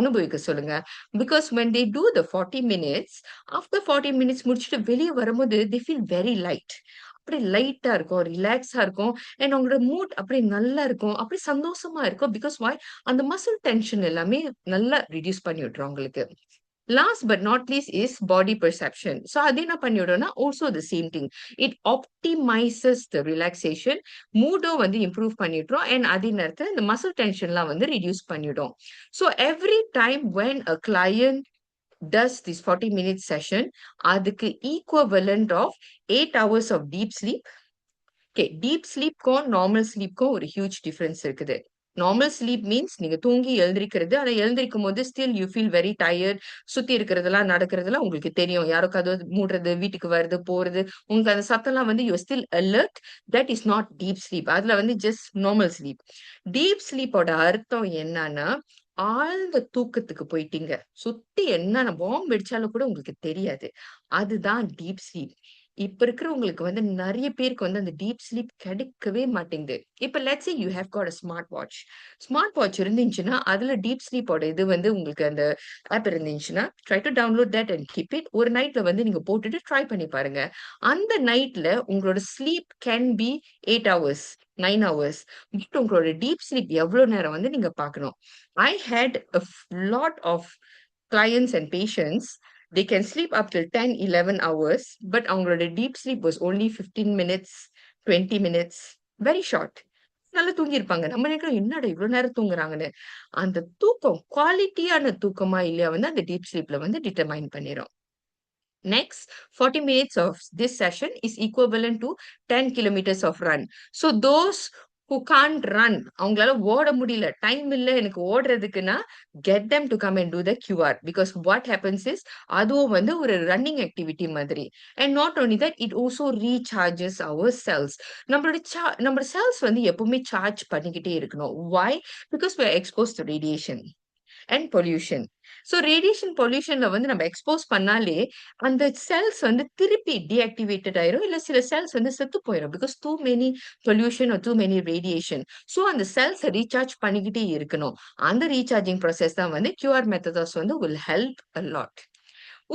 அனுபவிக்க சொல்லுங்க. Because when they do the 40 minutes, after 40 minutes முடிச்சுட்டு வெளியே வரும்போது they feel very light. அப்படி லைட்டா இருக்கும், ரிலாக்ஸா இருக்கும். அண்ட் அவங்களோட மூட் அப்படி நல்லா இருக்கும், அப்படி சந்தோஷமா இருக்கும். Because why? அந்த மசில் டென்ஷன் எல்லாமே நல்லா ரிடியூஸ் பண்ணி விட்டுரும் உங்களுக்கு. Last but not least is body perception. So அது என்ன பண்ணிவிடும்னா also the same thing. It optimises the relaxation. மூடும் வந்து இம்ப்ரூவ் பண்ணிடுறோம். அண்ட் அதே நேரத்தில் இந்த மசில் டென்ஷன்லாம் வந்து ரிடியூஸ் பண்ணிடும். So every time when a client does this 40 minute session, அதுக்கு equivalent of 8 hours of deep sleep. Okay, deep sleep க்கும் normal sleep க்கும் ஒரு huge difference இருக்குது. நார்மல் ஸ்லீப் மீன்ஸ் நீங்க தூங்கி எழுந்திருக்கிறது, ஆனா எழுந்திருக்கும் போது still you feel very tired. சுத்தி இருக்கிறதெல்லாம் நடக்கிறதெல்லாம் உங்களுக்கு தெரியும், யாரோ கதவு மூடுறது, வீட்டுக்கு வருது போறது, உங்களுக்கு அந்த சத்தம்லாம் வந்து you still alert. That is not deep sleep. அதுல வந்து ஜஸ்ட் நார்மல் ஸ்லீப். டீப் ஸ்லீப்போட அர்த்தம் என்னன்னா ஆழ்ந்த தூக்கத்துக்கு போயிட்டீங்க, சுத்தி என்ன பாம்பு வெடிச்சாலும் கூட உங்களுக்கு தெரியாது. அதுதான் டீப் ஸ்லீப். இப்ப இருக்கிறவங்களுக்கு வந்து நிறைய பேருக்கு வந்து அந்த டீப் ஸ்லீப் கிடைக்கவே மாட்டேங்குது. இப்ப let's say you have got a smart watch. Smart watch இருந்துச்சுன்னா அதுல டீப் ஸ்லீப்போட இது வந்து உங்களுக்கு அந்த ஆப் இருந்துச்சுன்னா try to download that and keep it. ஒரு நைட்ல வந்து நீங்க போட்டுட்டு ட்ரை பண்ணி பாருங்க. அந்த நைட்ல உங்களோட sleep can be 8 hours, 9 hours. But உங்களோட டீப் ஸ்லீப் எவ்வளவு நேரம் வந்து நீங்க பார்க்கணும். I had a lot of clients and patients. They can sleep up till 10, 11 hours, but அவங்களோட deep sleep was only 15 minutes, 20 minutes. Very short. நல்லா தூங்கியிருப்பாங்க. நம்ம நினைக்கிறோம் என்னடா இவ்வளவு நேரம் தூங்குறாங்கன்னு. அந்த தூக்கம் குவாலிட்டியான தூக்கமா இல்லையா வந்து அந்த டீப் ஸ்லீப்ல வந்து determine பண்ணிரும். Next, 40 minutes of this session is equivalent to 10 kilometers of run. So those who can't run, அவங்களால ஓட முடியல, டைம் இல்ல எனக்கு ஓடுறதுக்குன்னா, get them to come and do the QR. Because what happens is, அதுவும் வந்து ஒரு running activity மாதிரி. And not only that, it also recharges our cells. நம்மளோட cells வந்து எப்பவுமே சார்ஜ் பண்ணிக்கிட்டே இருக்கணும். Why? Because we are exposed to radiation and pollution. So radiation pollutionல வந்து நம்ம எக்ஸ்போஸ் பண்ணாலே அந்த செல்ஸ் வந்து திருப்பி டீஆக்டிவேட்டட் ஆயிரும், இல்ல சில செல்ஸ் வந்து செத்து போயிடும். Because too many pollution or too many radiation. So அந்த செல்ஸ் ரீசார்ஜ் பண்ணிக்கிட்டே இருக்கணும். அந்த ரீசார்ஜிங் ப்ராசஸ் தான் வந்து கியூஆர் மெத்தடாஸ் வந்து will help a lot.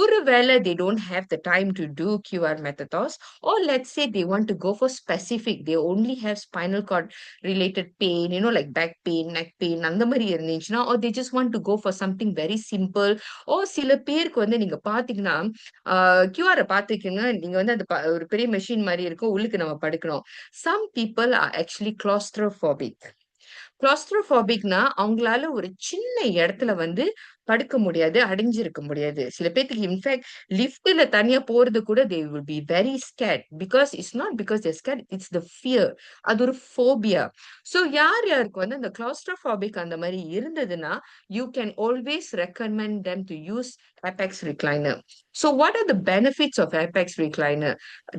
ஒருவேளை they don't have the time to do QR methods, or let's say they want to go for specific, they only have spinal cord related pain, like back pain, neck pain, அந்த மாதிரி இருந்துச்சுன்னா, or they just want to go for something very simple. or சில பேருக்கு வந்து நீங்க பாத்தீங்கன்னா QR பாத்துக்கீங்க, நீங்க வந்து அந்த ஒரு பெரிய மெஷின் மாதிரி இருக்கும், உள்ளுக்கு நம்ம படுக்கணும். Some people are actually claustrophobic. கிளாஸ்ட்ரோபோபிக்னா அவங்களால ஒரு சின்ன இடத்துல வந்து படுக்க முடியாது, அடைஞ்சிருக்க முடியாது. சில பேத்துக்கு இன்ஃபேக்ட் லிஃப்ட்ல தனியா போறது கூட they will be very scared, because it's not because they're scared, it's the fear. அது ஒரு phobia. So யார் யாருக்கு வந்து அந்த claustrophobic அந்த மாதிரி இருந்ததுன்னா, you can always recommend them to use Apex recliner. So what are the benefits of Apex recliner?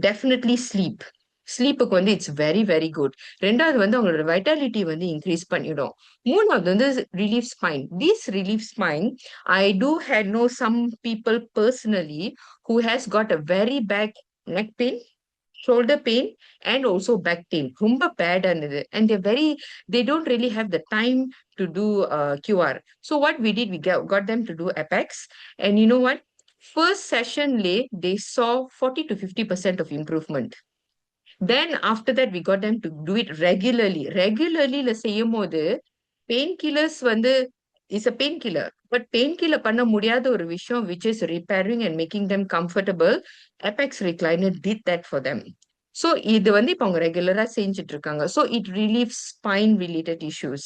Definitely sleep. ஸ்லீப்புக்கு வந்து இட்ஸ் வெரி வெரி குட். ரெண்டாவது வந்து அவங்களோட வைட்டாலிட்டி வந்து இன்க்ரீஸ் பண்ணிடும். மூணாவது வந்து relief spine. This relief spine, I do had know some people personally who has got a very back neck pain, shoulder pain, and also back pain. ரொம்ப bad ஆனது. And they don't really have the time to do QR. So what we did, we got them to do Apex. And you know what? First session they saw 40 to 50% of improvement. Then after that, we got them to do it regularly. Regularly செய்யும் போது pain killers வந்து is a pain killer. But pain killer பண்ண முடியாத ஒரு விஷயம் which is repairing and making them comfortable. Apex Recliner did that for them. So இது வந்து இப்ப அவங்க ரெகுலரா செஞ்சுட்டு இருக்காங்க. So it relieves spine related issues.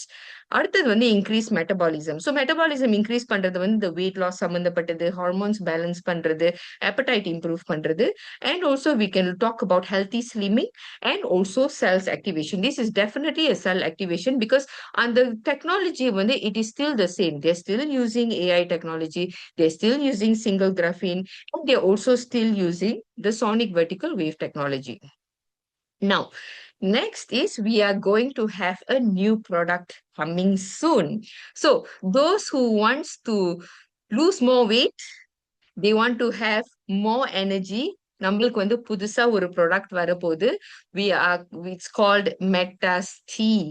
அடுத்தது வந்து increase metabolism. So metabolism increase பண்றது வந்து இந்த வெயிட் லாஸ் சம்பந்தப்பட்டது, ஹார்மோன்ஸ் பேலன்ஸ் பண்றது, appetite இம்ப்ரூவ் பண்றது, and also we can talk about healthy slimming and also cells activation. This is definitely a cell activation because அந்த technology வந்து it is still the same. They're still using AI technology, they're still using single graphene, and they're also still using the sonic vertical wave technology. Now, next is we are going to have a new product coming soon. So those who wants to lose more weight, they want to have more energy, நம்மளுக்கு வந்து புதுசா ஒரு product வரப்போகுது. we are it's called Metas tea.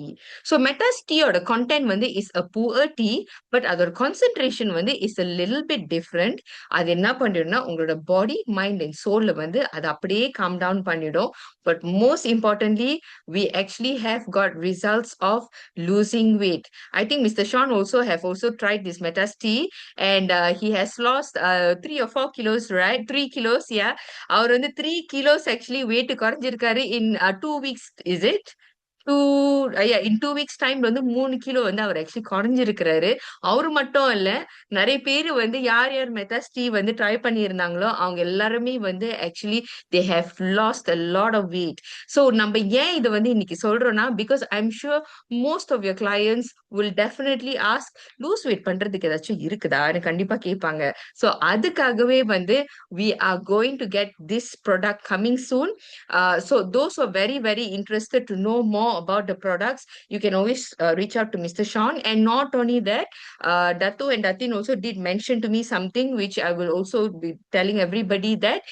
So Metas tea ஓட content வந்து is a poor tea, but அதோட concentration வந்து is a little bit different. அது என்ன பண்ணிடும்னா உங்களோட body, mind and soul வந்து அது அப்படியே calm down பண்ணிடும். But most importantly, we actually have got results of losing weight. I think Mr. Sean also have also tried this Metas tea, and he has lost 3 or 4 kilos, right? 3 kilos, yeah. அவர் வந்து 3 kilos actually weight குறைஞ்சிருக்காரு in 2 weeks, is it? Two in 2 weeks time வந்து 3 kilo வந்து அவர் actually குறைஞ்சிருக்கிறாரு. அவரு மட்டும் இல்ல, நிறைய பேர் வந்து யார் யார் மெத்தாஸ் டீ வந்து ட்ரை பண்ணியிருந்தாங்களோ அவங்க எல்லாருமே வந்து actually they have lost a lot of weight. So நம்ம ஏன் இதை வந்து இன்னைக்கு சொல்றோம்னா, because I am sure most of your clients will definitely ask lose weight பண்றதுக்கு ஏதாச்சும் இருக்குதான்னு கண்டிப்பா கேட்பாங்க. ஸோ அதுக்காகவே வந்து we are going to get this product coming soon. So those who are very, very interested to know more about the products, you can always reach out to Mr. Sean. And not only that, Datu and Datin also did mention to me something which I will also be telling everybody, that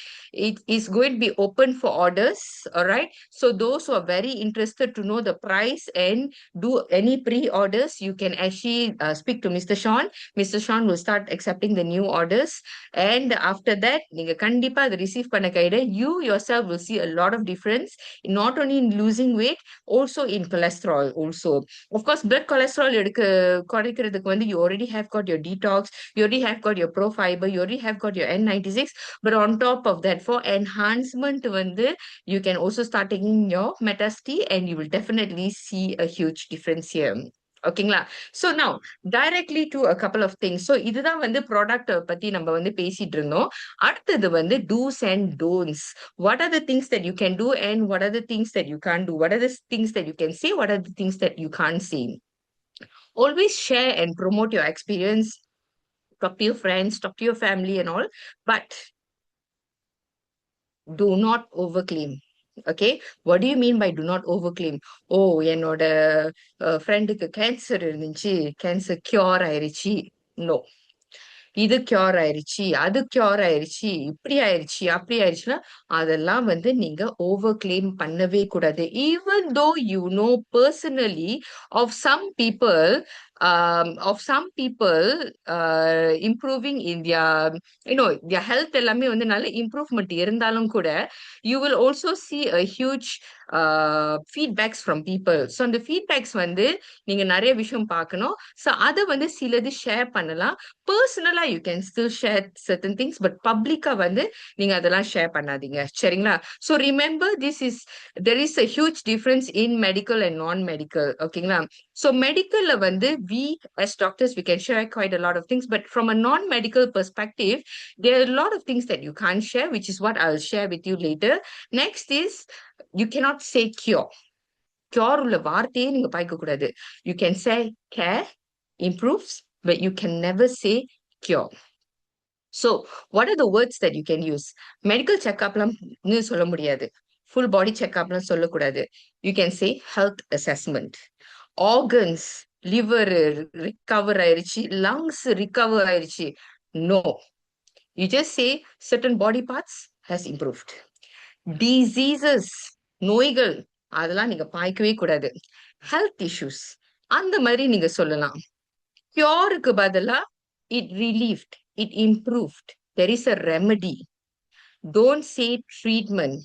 it is going to be open for orders. All right. So those who are very interested to know the price and do any pre-orders, you can actually speak to Mr. Sean. Mr. Sean will start accepting the new orders. And after that, நீங்க கண்டிப்பா அதை receive பண்ண கையில you yourself will see a lot of difference, not only in losing weight, also in cholesterol also. Of course, blood cholesterol குறைக்கிறதுக்கு வந்து you already have got your detox, you already have got your pro fiber, you already have got your N96, but on top of that, for enhancement வந்து you can also start taking your Metas tea, and you will definitely see a huge difference here. ஓகேங்களா? So now directly to a couple of things. So இதுதான் வந்து product பத்தி நம்ம வந்து பேசிட்டு இருந்தோம். அடுத்தது வந்து do's and don'ts. What are the things that you can do and what are the things that you can't do? What are the things that you can say? What are the things that you can't say? Always share and promote your experience. Talk to your friends, talk to your family and all, but do not overclaim. Okay, what do you mean by do not overclaim? Oh, என்னோட ஃப்ரெண்டுக்கு cancer இருந்துச்சு, cancer cure ஆயிருச்சு. No, இது cure ஆயிருச்சு, அது cure ஆயிருச்சு, இப்படி ஆயிருச்சு, அப்படி ஆயிருச்சுன்னா அதெல்லாம் வந்து நீங்க ஓவர் கிளைம் பண்ணவே கூடாது. Even though you know personally of some people, of some people improving in their health எல்லாமே வந்து நல்ல இம்ப்ரூவ்மெண்ட் இருந்தாலும் கூட you will also see a huge feedbacks from people. So அந்த feedbacks வந்து நீங்க நிறைய விஷயம் பார்க்கணும். So அதை வந்து சிலது ஷேர் பண்ணலாம். பர்சனலா you can still share certain things, but பப்ளிக்கா வந்து நீங்க அதெல்லாம் ஷேர் பண்ணாதீங்க. சரிங்களா? So remember, there is a huge difference in medical and non-medical. ஓகேங்களா? So medical வந்து we as doctors we can share quite a lot of things, but from a non-medical perspective, there are a lot of things that you can't share, which is what I'll share with you later. Next is you cannot say cure. Cure உள்ள வார்த்தையே நீங்க பாய்க்க கூடாது. You can say care, improves, but you can never say cure. So what are the words that you can use? Medical checkup-லாம் சொல்ல முடியாது. Full body checkup-லாம் சொல்லக்கூடாது. You can say health assessment. Organs, liver recover ஆயிருச்சு, lungs recover ஆயிருச்சு. No. You just say certain body parts has improved. Diseases, நோய்கள், அதெல்லாம் நீங்க பாய்க்கவே கூடாது. Health issues, அந்த மாதிரி நீங்க சொல்லலாம். Cureக்கு பதிலா it relieved, it improved, there is a remedy. Don't say treatment,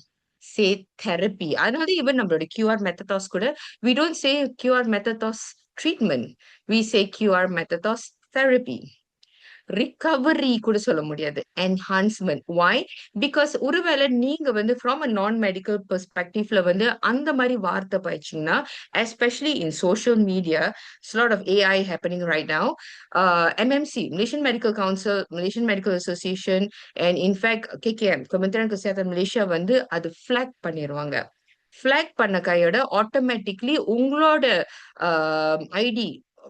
say therapy. அதனால even நம்மளோட QR methodos கூட we don't say QR methodos treatment, we say QR methodos therapy. Recovery கூட சொல்ல முடியாது, என்ஹான்ஸ்மெண்ட். வாய்? பிகாஸ் ஒருவேளை நீங்க வந்து from a நான் மெடிக்கல் பெர்ஸ்பெக்டிவ்ல வந்து அந்த மாதிரி வார்த்தை பாய்ச்சிங்கன்னா, especially in social media, lot of AI happening right now. MMC, Malaysian Medical Council, Malaysian Medical Association, and in fact KKM, Kementerian Kesihatan Malaysia வந்து அது flag பண்ணிருவாங்க. ஃபிளாக் பண்ண கையோட ஆட்டோமேட்டிக்லி உங்களோட ID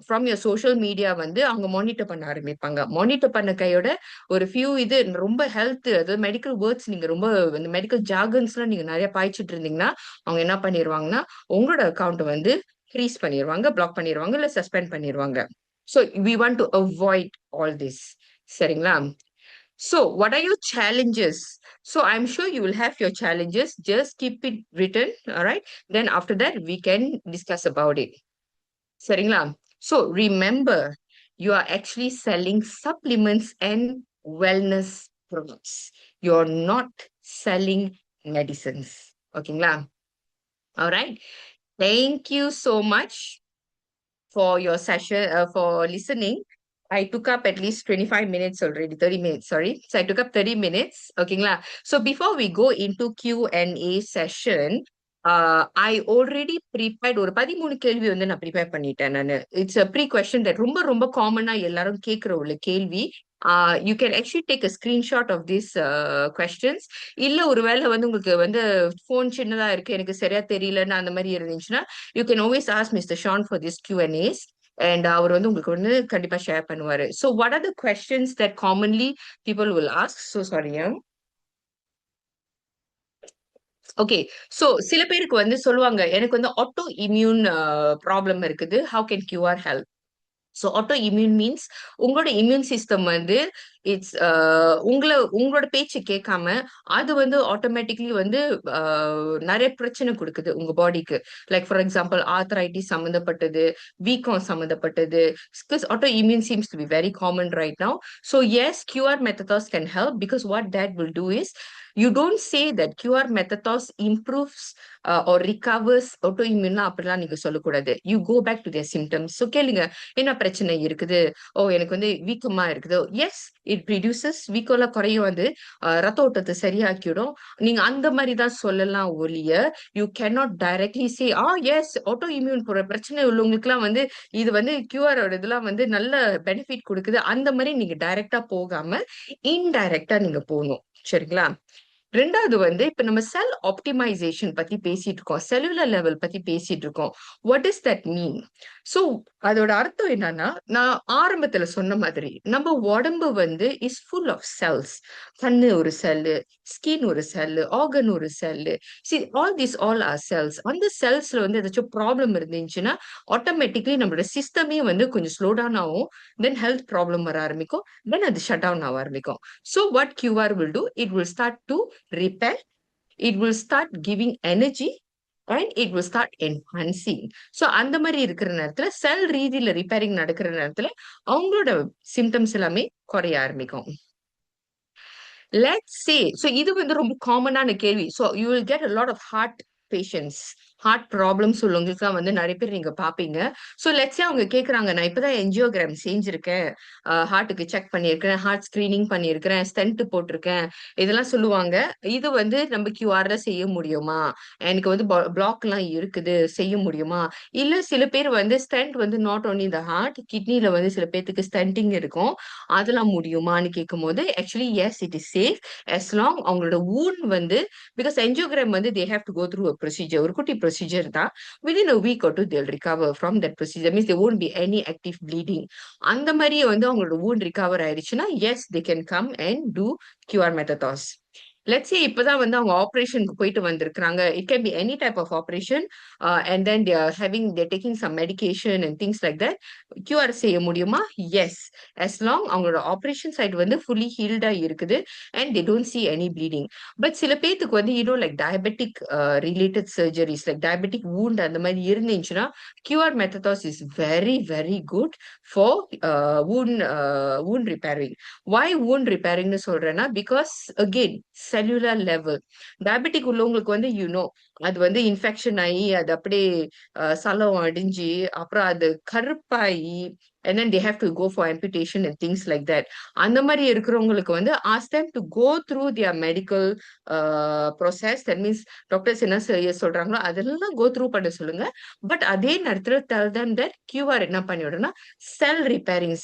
from your social media வந்து அவங்க monitor பண்ண ஆரம்பிப்பாங்க. மானிட்டர் பண்ண கையோட ஒரு ஃபியூ இது ரொம்ப ஹெல்த், அதாவது மெடிக்கல் வேர்ட்ஸ் நீங்க ரொம்ப இந்த மெடிக்கல் ஜார்கன்ஸ்லாம் நீங்க நிறைய பாய்ச்சிட்டு இருந்தீங்கன்னா அவங்க என்ன பண்ணிடுவாங்கன்னா உங்களோட அக்கௌண்ட் வந்து ஃப்ரீஸ் பண்ணிடுவாங்க, பிளாக் பண்ணிடுவாங்க, இல்ல சஸ்பெண்ட் பண்ணிடுவாங்க. So we want to avoid all this. சரிங்களா? So, what are your challenges? So, I'm sure you will have your challenges. Just keep it written. All right. Then, after that, we can discuss about it. Saringla. So, remember, you are actually selling supplements and wellness products. You're not selling medicines. Okay. All right. Thank you so much for your session, for listening. I took up at least 25 minutes already, 30 minutes, sorry. So I took up 30 minutes. Okay, lah. So before we go into Q&A session, I already prepared ஒரு 13 கேள்வி வந்து நான் prepare பண்ணிட்டேன் நானு. It's a pre-question that ரொம்ப ரொம்ப காமனா எல்லாரும் கேட்கிற ஒரு கேள்வி. You can actually take a screenshot of these questions. இல்ல ஒருவேளை வந்து உங்களுக்கு வந்து phone சின்னதா இருக்கு, எனக்கு சரியா தெரியலன்னு அந்த மாதிரி இருந்துச்சுன்னா, you can always ask Mr. Sean for this Q&As. And அவர் வந்து உங்களுக்கு வந்து கண்டிப்பா ஷேர் பண்ணுவாரு. So what are the questions that commonly people will ask? So sorry. Okay. So சில பேருக்கு வந்து சொல்லுவாங்க, எனக்கு வந்து ஆட்டோ இம்யூன் ப்ராப்ளம் இருக்குது. How can QR help? So auto immune means உங்களோட இம்யூன் சிஸ்டம் வந்து இட்ஸ் உங்களோட பேச்சு கேட்காம அது வந்து ஆட்டோமேட்டிக்லி வந்து நிறைய பிரச்சனை கொடுக்குது உங்க பாடிக்கு. லைக் ஃபார் எக்ஸாம்பிள் ஆர்த்தரைட்டிஸ் சம்மந்தப்பட்டது, வீக்கம் சம்மந்தப்பட்டது. Autoimmune seems to be very common right now. So yes, QR methods can help because what that will do is you don't say that QR methods improves or recovers autoimmune அப்படிலாம் நீங்க சொல்லக்கூடாது. You go back to their symptoms. So கேளுங்க, என்ன பிரச்சனை இருக்குது? ஓ, எனக்கு வந்து வீக்கமா இருக்குது. எஸ், இட் ரிடியூசஸ், வீக்கம்லாம் குறையும், வந்து ரத்த ஓட்டத்தை சரியாக்கிடும். நீங்க அந்த மாதிரி தான் சொல்லலாம் ஒழிய you cannot directly say yes auto immune பிரச்சனை உள்ளவங்களுக்குலாம் வந்து இது வந்து கியூஆரோட இதெல்லாம் வந்து நல்ல பெனிஃபிட் கொடுக்குது. அந்த மாதிரி நீங்க டைரக்டா போகாம இன்டைரக்டா நீங்க போகணும். சரிங்களா? ரெண்டாவது வந்து இப்ப நம்ம செல் ஆப்டிமைசேஷன் பத்தி பேசிட்டு இருக்கோம், செல்லுலர் லெவல் பத்தி பேசிட்டு இருக்கோம். What is that mean? So அதோட அர்த்தம் என்னன்னா, நான் ஆரம்பத்துல சொன்ன மாதிரி நம்ம உடம்பு வந்து இஸ் ஃபுல் ஆஃப் செல்ஸ். கண்ணு ஒரு செல்லு, ஸ்கின் ஒரு செல்லு, ஆர்கன் ஒரு செல்லு. All are cells. அந்த செல்ஸ்ல வந்து ஏதாச்சும் ப்ராப்ளம் இருந்துச்சுன்னா ஆட்டோமேட்டிக்லி நம்மளோட சிஸ்டமே வந்து கொஞ்சம் ஸ்லோ டவுன் ஆகும். தென் ஹெல்த் ப்ராப்ளம் வர ஆரம்பிக்கும். தென் அது ஷட் டவுன் ஆக ஆரம்பிக்கும். So what QR will do, it will start to repair, it will start giving energy, and it will start enhancing. So அந்த மாதிரி இருக்கிற நேரத்துல செல் ரீதியில ரிப்பேரிங் நடக்கிற நேரத்துல அவங்களோட சிம்டம்ஸ் எல்லாமே குறைய ஆரம்பிக்கும். Let's say, so இது வந்து ரொம்ப காமனான கேள்வி. So you will get a lot of heart patients, heart problems உள்ளவங்களுக்குலாம் வந்து நிறைய பேர் நீங்க பாப்பீங்க. ஸோ லெட்ஸே அவங்க கேட்குறாங்க, நான் இப்பதான் என்ஜியோகிராம் செஞ்சிருக்கேன், ஹார்ட்டுக்கு செக் பண்ணியிருக்கிறேன், ஹார்ட் ஸ்கிரீனிங் பண்ணியிருக்கிறேன், ஸ்டென்ட் போட்டிருக்கேன், இதெல்லாம் சொல்லுவாங்க. இது வந்து நம்ம கியூஆர்ல செய்ய முடியுமா, எனக்கு வந்து பிளாக் எல்லாம் இருக்குது, செய்ய முடியுமா? இல்ல சில பேர் வந்து ஸ்டென்ட் வந்து நாட் ஓன்லி இந்த ஹார்ட், கிட்னில வந்து சில பேருக்கு ஸ்டென்டிங் இருக்கும், அதெல்லாம் முடியுமான்னு கேட்கும் போது actually S, it is safe as long அவங்களோட wound வந்து, பிகாஸ் என்ஜியோகிராம் வந்து they have to go through a procedure, ஒரு குட்டி procedure தான். Within a week or two they'll recover from that procedure. Means there won't be any active bleeding. அந்த மாதிரியே வந்து அவங்களோட wound recover ஆயிடுச்சுன்னா yes, they can come and do QR methods. Let's say இப்பதான் வந்து அவங்க ஆபரேஷனுக்கு போயிட்டு வந்திருக்கிறாங்க. It can be any type of operation, and then they're taking some medication and things like that. QR செய்ய முடியுமா? Yes, as long அவங்களோட operation side வந்து fully healed இருக்குது and they don't see any bleeding. But சில பேத்துக்கு வந்து like diabetic related surgeries, like diabetic wound அந்த மாதிரி இருந்துச்சுன்னா QR methods is very very good for wound repairing. Why wound repairing னு சொல்றேன்னா, because again cellular level diabetic உள்ளவங்களுக்கு வந்து அது வந்து இன்ஃபெக்ஷன் ஆகி அது அப்படியே சலம் அடிஞ்சு அப்புறம் அது Karuppayi and then they have to go for amputation and things like that. அந்த மாதிரி இருக்கிறவங்களுக்கு வந்து ask them to go through their medical process. That means doctors என்ன செய்ய சொல்றாங்களோ அதெல்லாம் go through பண்ண சொல்லுங்க. பட் அதே நேரத்துல tell them that QR என்ன பண்ணிவிடும்னா செல் ரிப்பேரிங்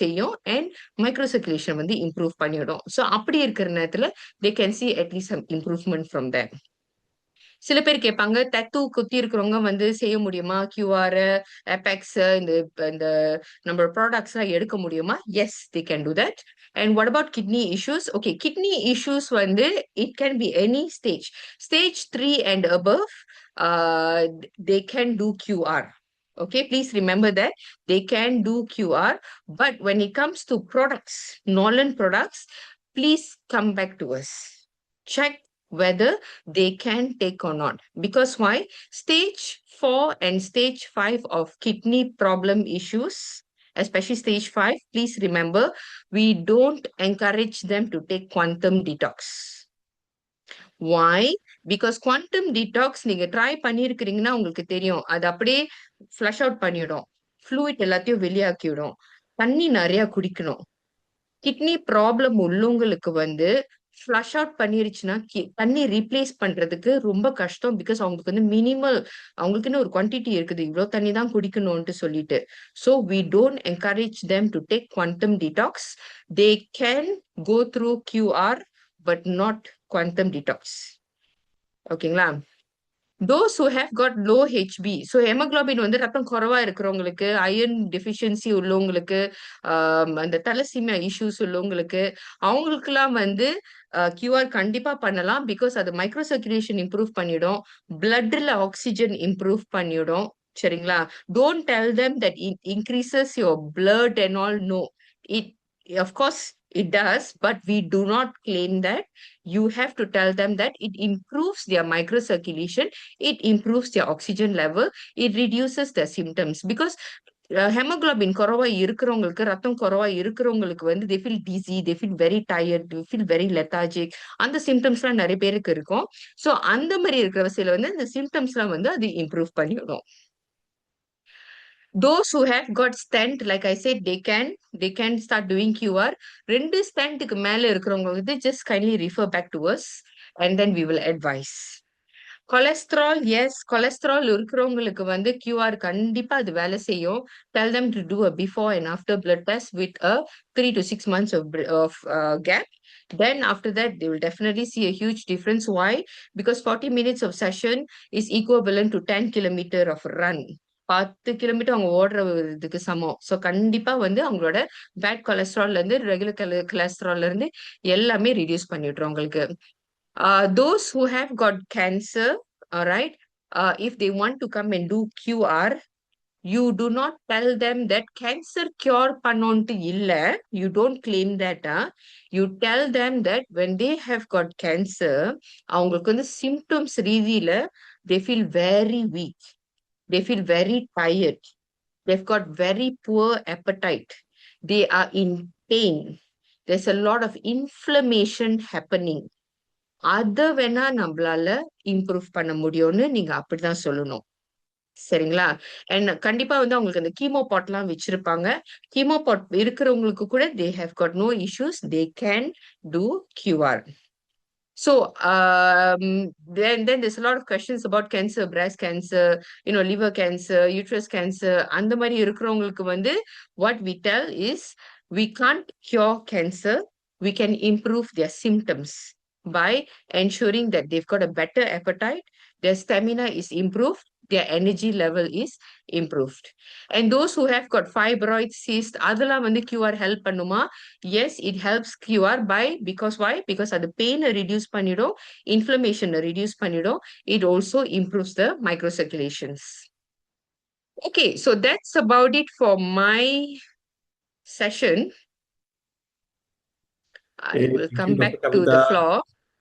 செய்யும் and மைக்ரோ சர்க்குலேஷன் வந்து இம்ப்ரூவ் பண்ணிவிடும். ஸோ அப்படி இருக்கிற நேரத்துல they can see at least some improvement from that. சில பேர் கேட்பாங்க டேட்டூ குத்தி இருக்கிறவங்க வந்து செய்ய முடியுமா, கியூஆர் அபெக்ஸ் இந்த இந்த நம்ம ப்ராடக்ட்ஸ் எல்லாம் எடுக்க முடியுமா? Yes, they can do that. And what about kidney issues? Okay, kidney issues வந்து it can be any stage. Stage 3 and above, they can do QR. Okay, please remember that they can do QR. But when it comes to products, Nolan products, please come back to us. Check whether they can take or not. Because why? Stage 4 and stage 5 of kidney problem issues, especially stage 5, please remember, we don't encourage them to take quantum detox. Why? Because quantum detox நீங்க try பண்ணிருக்கிறீங்கன்னா உங்களுக்கு தெரியும், அது அப்படியே flush out பண்ணிடும், fluid எல்லாத்தையும் வெளியாக்கிவிடும், தண்ணி நிறைய குடிக்கணும். கிட்னி ப்ராப்ளம் உள்ளவங்களுக்கு வந்து ஃப்ளஷ் அவுட் பண்ணிருச்சுன்னா தண்ணி ரீப்ளேஸ் பண்றதுக்கு ரொம்ப கஷ்டம். பிகாஸ் அவங்களுக்கு வந்து மினிமல், அவங்களுக்குன்னு ஒரு குவான்டிட்டி இருக்குது, இவ்வளவு தண்ணி தான் குடிக்கணும்ட்டு சொல்லிட்டு. So we don't encourage them to take quantum detox. They can go through QR but not quantum detox. ஓகேங்களா? those who have got low HB, so hemoglobin வந்து ரத்தம் குறைவா இருக்கிறவங்களுக்கு, அயர்ன் டெஃபிஷியன்சி உள்ளவங்களுக்கு, அந்த தலசீமியா இஷ்யூஸ் உள்ளவங்களுக்கு, அவங்களுக்குலாம் வந்து கியூஆர் கண்டிப்பா பண்ணலாம். பிகாஸ் அது மைக்ரோ சர்க்குலேஷன் இம்ப்ரூவ் பண்ணிடும், பிளட்ல ஆக்சிஜன் இம்ப்ரூவ் பண்ணிடும். சரிங்களா? Don't tell them that it increases your blood and all. No, it of course it does, but we do not claim that. You have to tell them that it improves their microcirculation, it improves their oxygen level, it reduces their symptoms. Because hemoglobin குறைவா இருக்கிறவங்களுக்கு, ரத்தம் குறைவா இருக்கிறவங்களுக்கு வந்து they feel dizzy, they feel very tired, they feel very lethargic. அந்த சிம்டம்ஸ்லாம் நிறைய பேருக்கு இருக்கும். ஸோ அந்த மாதிரி இருக்கிற வகையில வந்து இந்த சிம்டம்ஸ்லாம் வந்து அது இம்ப்ரூவ் பண்ணிவிடும். Those who have got stent, like I said, they can start doing QR. ரெண்டு ஸ்டென்ட்க்கு மேல இருக்கிறவங்க வந்து just kindly refer back to us and then we will advise. Cholesterol, yes, cholesterol இருக்கிறவங்களுக்கு வந்து QR கண்டிப்பா அது வேலை செய்யும். Tell them to do a before and after blood test with a 3 to 6 months of gap. Then after that, they will definitely see a huge difference. Why? Because 40 minutes of session is equivalent to 10 kilometer of run. 10 kilometre அவங்க ஓடுறதுக்கு சமம். So கண்டிப்பா வந்து அவங்களோட bad கொலஸ்ட்ரால்ல இருந்து regular கொலஸ்ட்ரால்ல இருந்து எல்லாமே reduce பண்ணிடுறோம் உங்களுக்கு. Those who have got cancer, all right, if they want to come and do QR, you do not tell them that cancer cure பண்ணோன்ட்டு இல்ல. You don't claim that. You tell them that when they have got cancer, அவங்களுக்கு வந்து symptoms ரீதியில they feel very weak. They feel very tired. They've got very poor appetite. They are in pain. There's a lot of inflammation happening. அதை வேணா நம்மளால improve பண்ண முடியும்னு நீங்க அப்படிதான் சொல்லணும். சரிங்களா? அண்ட் கண்டிப்பா வந்து அவங்களுக்கு அந்த கீமோ பாட் எல்லாம் வச்சிருப்பாங்க. கீமோ பாட் இருக்கிறவங்களுக்கு கூட they have got no issues. They can do QR. So then there's a lot of questions about cancer, breast cancer, liver cancer, uterus cancer. அந்த மாதிரி இருக்கிறவங்களுக்கு வந்து what we tell is we can't cure cancer. We can improve their symptoms by ensuring that they've got a better appetite, their stamina is improved, their energy level is improved. And those who have got fibroid cyst, அதெல்லாம் வந்து QR help பண்ணுமா? Yes, it helps QR because why? Because அது pain reduce பண்ணிடும், inflammation reduce பண்ணிடும், it also improves the microcirculations. Okay, so that's about it for my session. I will come back to the floor.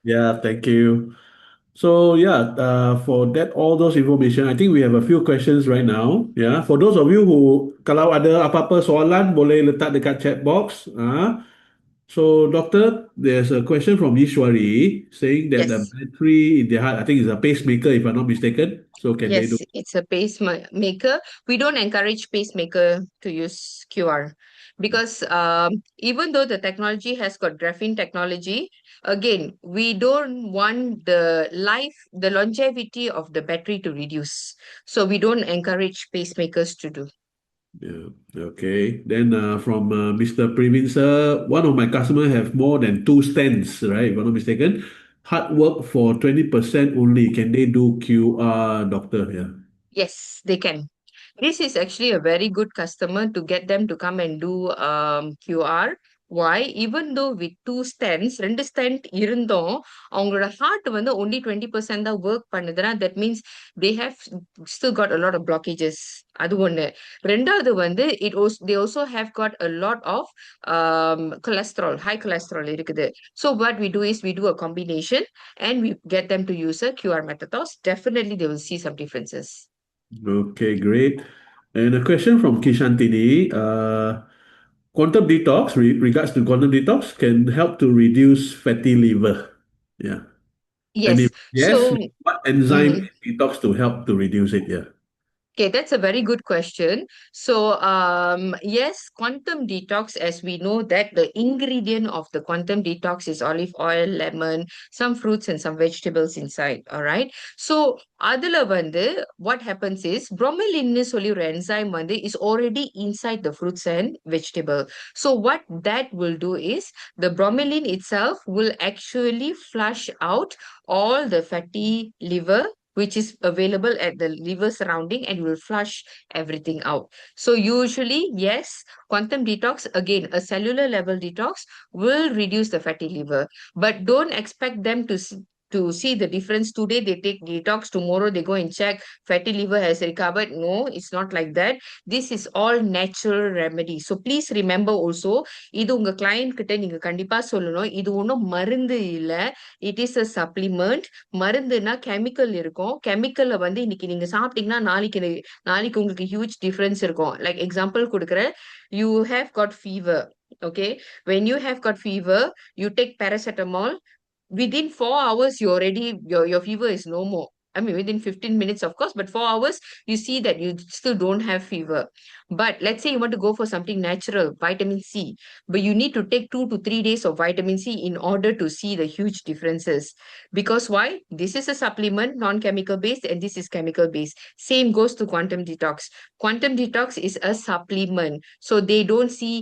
Yeah, thank you. So yeah, for that, all those information, I think we have a few questions right now. Yeah, for those of you who kalau ada apa-apa soalan boleh letak dekat chat box. So, doctor, there's a question from Ishwari saying that the Yes. battery in their heart, I think is a pacemaker, if I'm not mistaken. So, can they do? Yes, it's a pacemaker. We don't encourage pacemaker to use QR because even though the technology has got graphene technology, again, we don't want the longevity of the battery to reduce. So we don't encourage pacemakers to do. Yeah. Okay. Then from Mr. Previnsa, one of my customers have more than two stands, right? If I'm not mistaken. Hard work for 20% only. Can they do QR, doctor? Yeah. Yes, they can. This is actually a very good customer to get them to come and do QR. Why? Even though with two stents, ரெண்டு stent இருந்தோம், அவங்களோட heart வந்து only 20% தான் work பண்ணுதுன்னா, that means they have still got a lot of blockages. அது ஒண்ணு. ரெண்டாவது வந்து, they also have got a lot of cholesterol, high cholesterol இருக்குது. So what we do is we do a combination and we get them to use a QR method. Definitely they will see some differences. Okay, great. And a question from Kishantini. Quantum detox, regards to quantum detox, can help to reduce fatty liver. Yeah. And if Yes. yes, So, what enzyme mhm. in detox to help to reduce it? Yeah. Okay, that's a very good question. So, yes, quantum detox, as we know that the ingredient of the quantum detox is olive oil, lemon, some fruits and some vegetables inside. All right. So, அதுல வந்து what happens is bromelain சொல்லி ஒரு enzyme வந்து is already inside the fruits and vegetable. So, what that will do is the bromelain itself will actually flush out all the fatty liver which is available at the liver surrounding and will flush everything out. So usually, yes, quantum detox, again, a cellular level detox will reduce the fatty liver, but don't expect them to see the difference. Today they take detox, tomorrow they go and check fatty liver has recovered. No, it's not like that. This is all natural remedy. So please remember also, இது உங்க client கிட்ட நீங்க கண்டிப்பா சொல்லணும். இது ஒண்ணும் மருந்து இல்ல. It is a supplement. மருந்துனா கெமிக்கல் இருக்கும். கெமிக்கல்ல வந்து இன்னைக்கு நீங்க சாப்பிட்டீங்கன்னா நாளைக்கு உங்களுக்கு ஹியூஜ் டிஃபரன்ஸ் இருக்கும். லைக் எக்ஸாம்பிள் கொடுக்குறேன். You have got fever. Okay. When you have got fever, you take paracetamol. Within 4 hours, your fever is no more. I mean, within 15 minutes, of course, but 4 hours, you see that you still don't have fever. But let's say you want to go for something natural, vitamin C, but you need to take 2 to 3 days of vitamin C in order to see the huge differences. Because why? This is a supplement, non-chemical based, and this is chemical based. Same goes to quantum detox. Quantum detox is a supplement. So they don't see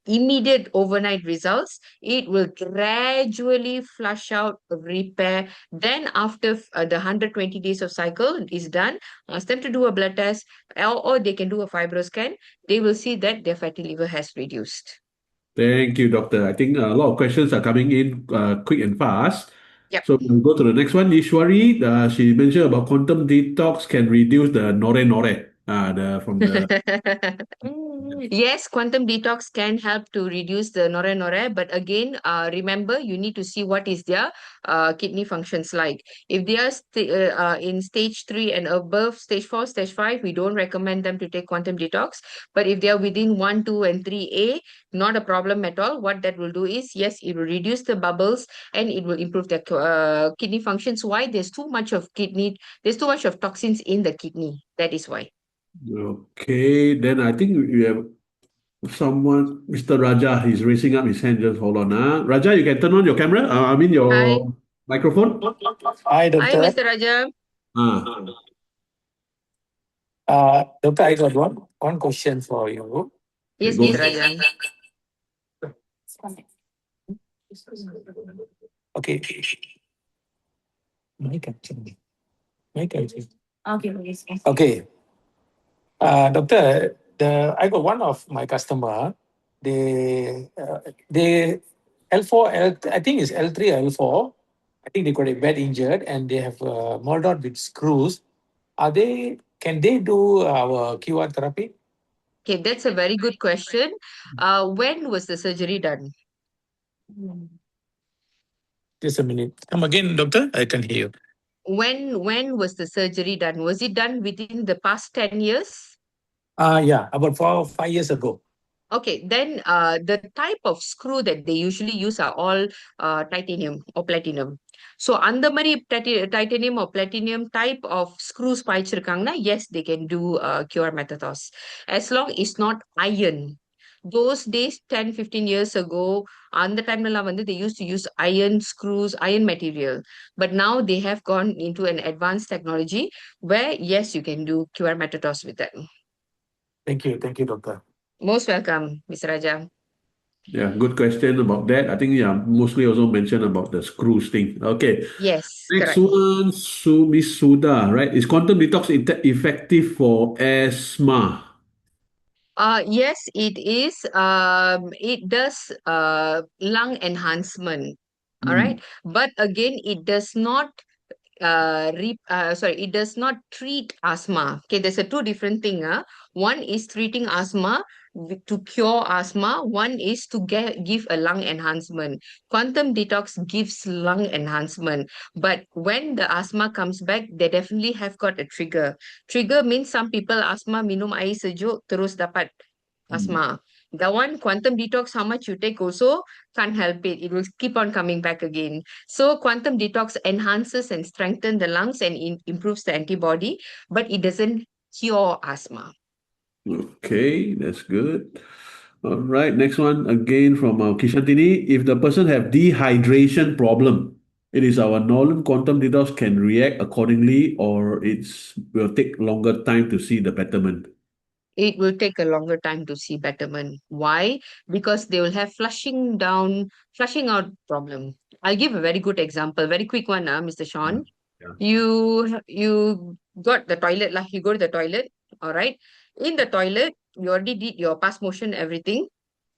immediate overnight results. It will gradually flush out, repair. Then after the 120 days of cycle is done, ask them to do a blood test or they can do a fibroscan. They will see that their fatty liver has reduced. Thank you, doctor. I think a lot of questions are coming in quick and fast. Yep. So we'll go to the next one. Ishwari, she mentioned about quantum detox can reduce the nore. From the Yes, quantum detox can help to reduce the nore, but again, remember you need to see what is their kidney functions like. If they are in stage 3 and above, stage 4, stage 5, we don't recommend them to take quantum detox. But if they are within 1, 2, and 3A, not a problem at all. What that will do is, yes, it will reduce the bubbles and it will improve the kidney functions. Why? There's too much of toxins in the kidney. That is why. okay, then I think we have someone, Mr. Raja, he's raising up his hand. Just hold on. Raja, you can turn on your camera. I mean Hi. your microphone. Hi, Hi, Doctor. Mr. Raja. Ah, Doctor, I got one question for you. Yes, go. Mr. Raja. Okay. Mic actually. Okay. Doctor, I got one of my customer. They L4, I think it's L3 or L4. I think they got a bad injured and they have molded out with screws. Can they do our QR therapy? Okay, that's a very good question. When was the surgery done? Just a minute. Come again, doctor. I can hear you. When was the surgery done? Was it done within the past 10 years? Yeah, about 4 or 5 years ago. Okay, then the type of screw that they usually use are all titanium or platinum. So அந்த மாதிரி titanium or platinum type of screws பாய்ச்சிருக்காங்கன்னா, yes, they can do QR metathos. As long it's not iron. Those days, 10, 15 years ago, அந்த டைம்ல வந்து they used to use iron screws, iron material. But now they have gone into an advanced technology where, yes, you can do QR metathos with that. Thank you, doctor. Most welcome, Mr. Raja. Yeah, good question about that. I think, yeah, mostly also mentioned about the screws thing. Okay. Yes, Next correct. one, Miss Suda, right? Is quantum detox effective for asthma? Yes, it is. It does lung enhancement. All Mm. right. But again, it does not it does not treat asthma. Okay, there's a two different thing. One is treating asthma to cure asthma. One is to give a lung enhancement. Quantum detox gives lung enhancement. But when the asthma comes back, they definitely have got a trigger. Trigger means some people asthma minum air sejuk terus dapat asthma. The one quantum detox, how much you take also can't help it. It will keep on coming back again. So quantum detox enhances and strengthens the lungs and improves the antibody, but it doesn't cure asthma. Okay, that's good. All right, next one again from Kishantini. If the person have dehydration problem, it is our Nolan quantum detox can react accordingly, or it's will take longer time to see the betterment. It will take a longer time to see betterment. Why? Because they will have flushing out problem. I'll give a very good example, very quick one, Mr. Yeah. Sean. Yeah. You got the toilet lah. You go to the toilet, all right. In the toilet, you already did your pass motion, everything.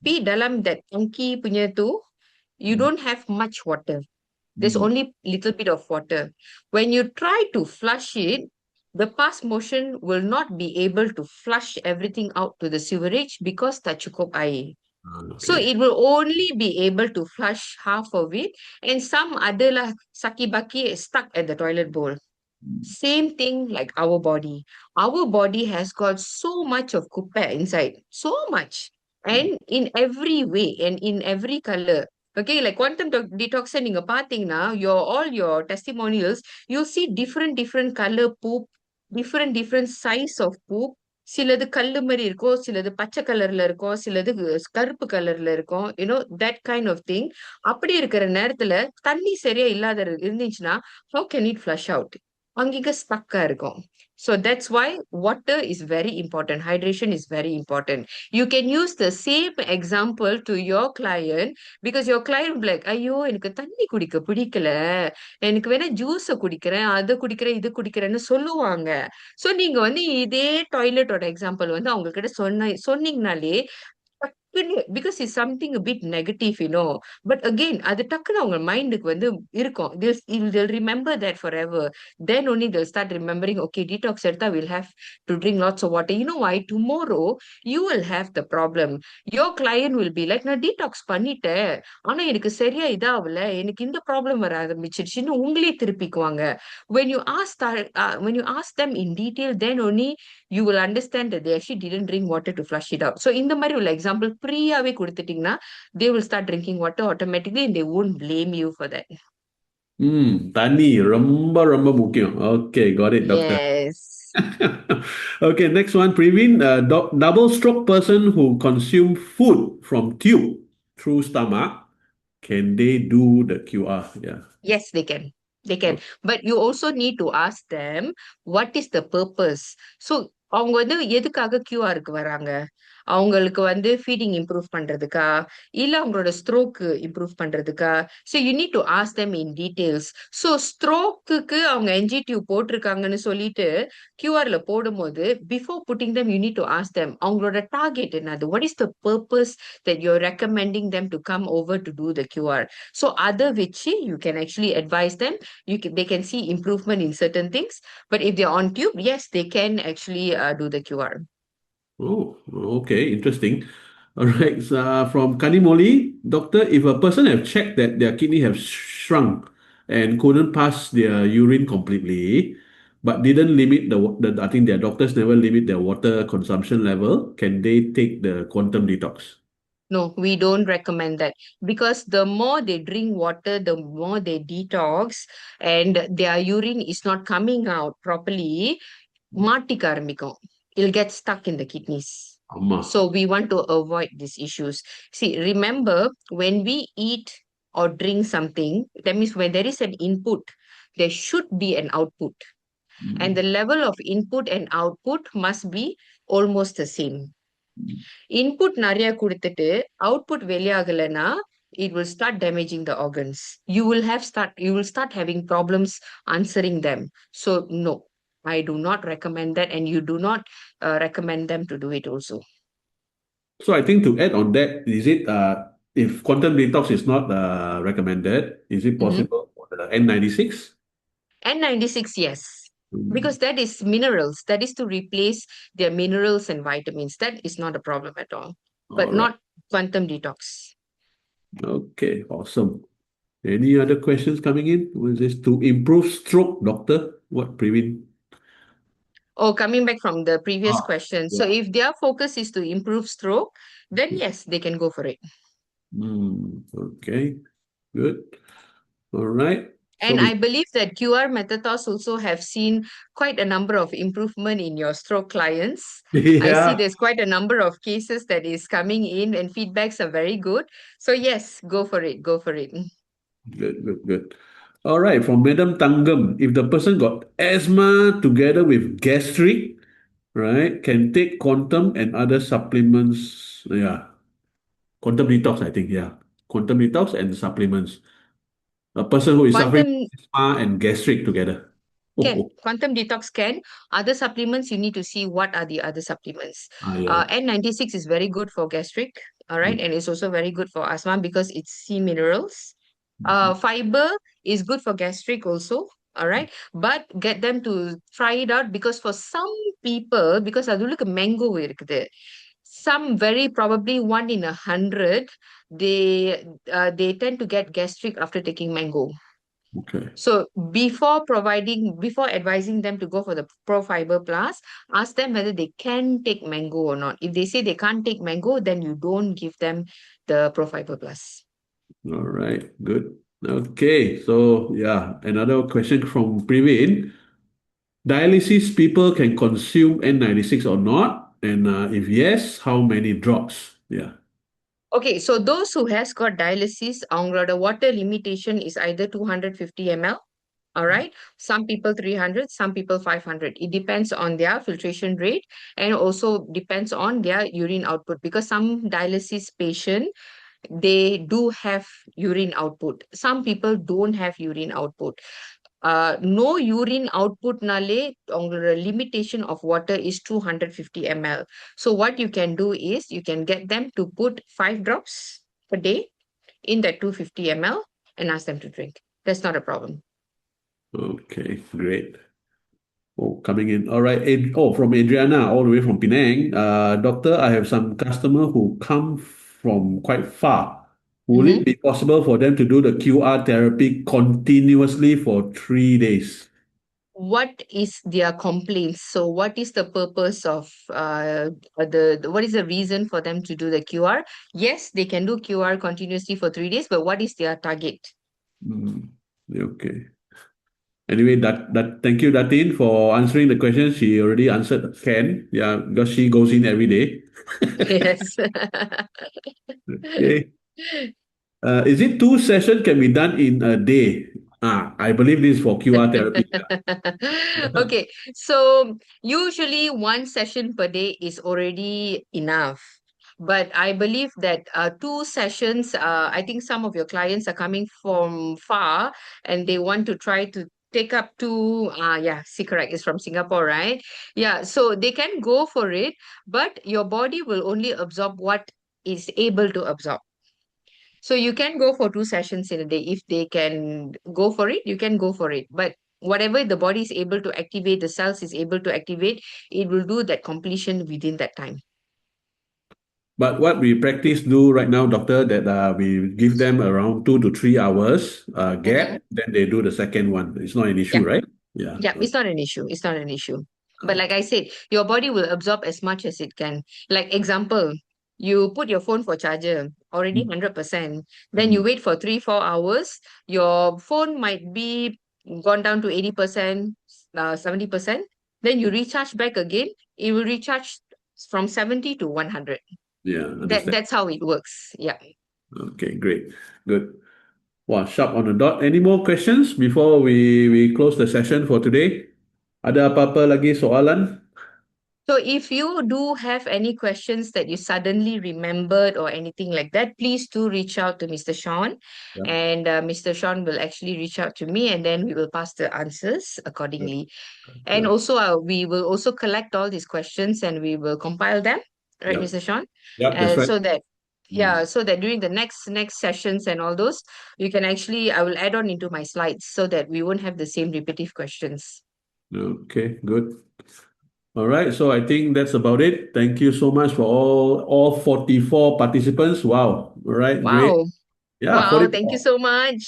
Pi dalam that tangki punya tu, you Mm. don't have much water. There's Mm. only little bit of water. When you try to flush it, the pass motion will not be able to flush everything out to the sewerage because tak cukup air. So Okay. it will only be able to flush half of it, and some other lah saki-baki stuck at the toilet bowl. Same thing like our body. Our body has got so much of kuppet inside, so much, and in every way and in every color. Okay, like quantum detox நீங்க பாத்தீங்கன்னா, all your testimonials, you'll see different color poop, different size of poop. சிலது கல்லு மாதிரி இருக்கும், சிலது பச்சை கலர்ல இருக்கும், சிலது கருப்பு கலர்ல இருக்கும், that kind of thing. அப்படி இருக்கிற நேரத்துல தண்ணி சரியா இல்லாத இருந்துச்சுன்னா, how can it flush out? அங்கங்க stuck இருக்கும். So that's why water is very important. Hydration is very important. You can use the same example to your client because your client will be like, ஐயோ எனக்கு தண்ணி குடிக்க பிடிக்கல, எனக்கு வேணா ஜூஸ குடிக்கிறேன், அது குடிக்கிறேன், இது குடிக்கிறேன்னு சொல்லுவாங்க. சோ நீங்க வந்து இதே டாய்லெட்டோட எக்ஸாம்பிள் வந்து அவங்க கிட்ட சொன்னீங்கனாலே டக்குன்னு because it's something a bit negative, but again அது டக்குன்னு அவங்க மைண்டுக்கு வந்து இருக்கும். They'll remember that forever. Then only they'll start remembering, okay, detox எடுத்தா we'll have to drink lots of water. You know why? Tomorrow you will have the problem. Your client will be like, நான் detox பண்ணிட்டேன், ஆனா எனக்கு சரியா இதாகல, எனக்கு இந்த problem வர ஆரம்பிச்சிருச்சுன்னு உங்களே திருப்பிக்குவாங்க. When you ask them in detail, then only you will understand that they actually didn't drink water to flush it out. So இந்த மாதிரி உள்ள எக்ஸாம்பிள் ஃப்ரீயாவே கொடுத்துட்டீங்கன்னா, they will start drinking water automatically and they won't blame you for that. தண்ணி ரொம்ப ரொம்ப முக்கியம். Okay, got it, doctor. Yes. Okay, next one, Praveen. Double stroke person who consume food from tube through stomach, can they do the QR? Yeah. Yes, they can. They can. But you also need to ask them, what is the purpose? So, அவங்க வந்து எதுக்காக கியூஆருக்கு வராங்க? அவங்களுக்கு வந்து feeding improve பண்றதுக்கா, இல்ல அவங்களோட stroke improve பண்றதுக்கா? So you need to ask them in details. So ஸ்ட்ரோக்குக்கு அவங்க NG டியூப் போட்டிருக்காங்கன்னு சொல்லிட்டு கியூஆர்ல போடும்போது, before putting them, you need to ask them அவங்களோட டார்கெட் என்னது? What is the purpose that you're recommending them to come over to do the QR? So other which you can actually advise them. They can see improvement in certain things. But if they're on tube, yes, they can actually do the QR. Oh, okay, interesting. All right, so, from Kanimoli, doctor, if a person have checked that their kidney have shrunk and couldn't pass their urine completely, but didn't limit I think their doctors never limit their water consumption level, can they take the quantum detox? No, we don't recommend that because the more they drink water, the more they detox and their urine is not coming out properly, மாட்டிக்க ஆரம்பிக்கும். It'll get stuck in the kidneys. ஆமா. So we want to avoid these issues. See, remember when we eat or drink something, that means when there is an input, there should be an output. And the level of input and output must be almost the same. Input நிறைய கொடுத்துட்டு output வெளியாகலைன்னா it will start damaging the organs. You will start having problems answering them. So no, I do not recommend that, and you do not recommend them to do it also. So I think to add on that, is it if quantum detox is not recommended, is it possible for the N96? N96, yes. Because that is minerals. That is to replace their minerals and vitamins. That is not a problem at all. But All right. not quantum detox. Okay, awesome. Any other questions coming in? Was this to improve stroke, doctor? What, Praveen? Oh, coming back from the previous Ah, question. So yeah. if their focus is to improve stroke, then yes, they can go for it. Okay, good. All right. So And I believe that QR Metathos also have seen quite a number of improvement in your stroke clients. I see yeah, there's quite a number of cases that is coming in and feedbacks are very good. So yes, go for it. Go for it. good. All right, from Madam Tangam, if the person got asthma together with gastric, right, can take quantum and other supplements. Yeah, quantum detox, I think. Yeah, quantum detox and supplements. A person who is suffering Quantum asthma and gastric together. can. Oh. Quantum detox can. Other supplements, you need to see what are the other supplements. Yeah. N96 is very good for gastric, all right, and it's also very good for asthma because it's C minerals. Fiber is good for gastric also, all right, but get them to try it out because for some people, because அதுக்கு mango இருக்குது, some very probably 1 in 100, they tend to get gastric after taking mango. Okay. So before advising them to go for the Pro Fiber Plus, ask them whether they can take mango or not. If they say they can't take mango, then you don't give them the Pro Fiber Plus. All right. Good. Okay. So yeah, another question from Praveen. Dialysis people can consume N96 or not? And if yes, how many drops? Yeah. Okay, so those who has got dialysis, அவங்களோட water limitation is either 250 ml, all right? Some people 300, some people 500. It depends on their filtration rate and also depends on their urine output because some dialysis patient, they do have urine output. Some people don't have urine output. No urine output nale உங்களோட limitation of water is 250 ml. So what you can do is you can get them to put 5 drops per day in that 250 ml and ask them to drink. That's not a problem. Okay. Great. Oh, coming in. All right. From Adriana, all the way from Penang. Doctor, I have some customer who come from quite far. Will it be possible for them to do the QR therapy continuously for 3 days? What is their complaints? So what is the purpose of what is the reason for them to do the QR? Yes, they can do QR continuously for 3 days, but what is their target? Okay. Anyway, thank you, Datin, for answering the question. She already answered can. Yeah, because she goes in every day. Yes. Okay. Is it 2 sessions can be done in a day? I believe this is for QR therapy. Okay, so usually 1 session per day is already enough. But I believe that 2 sessions, I think some of your clients are coming from far and they want to try to take up to, see, correct, it's from Singapore, right? Yeah, so they can go for it, but your body will only absorb what is able to absorb. So you can go for 2 sessions in a day. If they can go for it, you can go for it. But whatever the body is able to activate, the cells is able to activate, it will do that completion within that time. But what we practice do right now, doctor, that we give them around 2 to 3 hours gap, then they do the second one. It's not an issue, right? Yeah. Yeah, it's not an issue. It's not an issue. But like I said, your body will absorb as much as it can. Like example, you put your phone for charger, already 100%. Then you Mm. wait for 3, 4 hours. Your phone might be gone down to 80%, 70%. Then you recharge back again. It will recharge from 70 to 100. Yeah, That understand. that's how it works. Yeah. Okay, great. Good. Wow, sharp on the dot. Any more questions before we close the session for today? Ada apa-apa lagi soalan? So if you do have any questions that you suddenly remembered or anything like that, please do reach out to Mr. Sean, Yeah. and Mr. Sean will actually reach out to me, and then we will pass the answers accordingly. And Good. also, we will also collect all these questions and we will compile them, right, Yep. Mr. Sean? Yep, that's right. So that Mm. yeah, so that during the next sessions and all those, you can actually I will add on into my slides so that we won't have the same repetitive questions. Okay, good. All right, so I think that's about it. Thank you so much for all 44 participants. Wow. All right, great. Wow. Yeah, Wow, thank you 44. so much.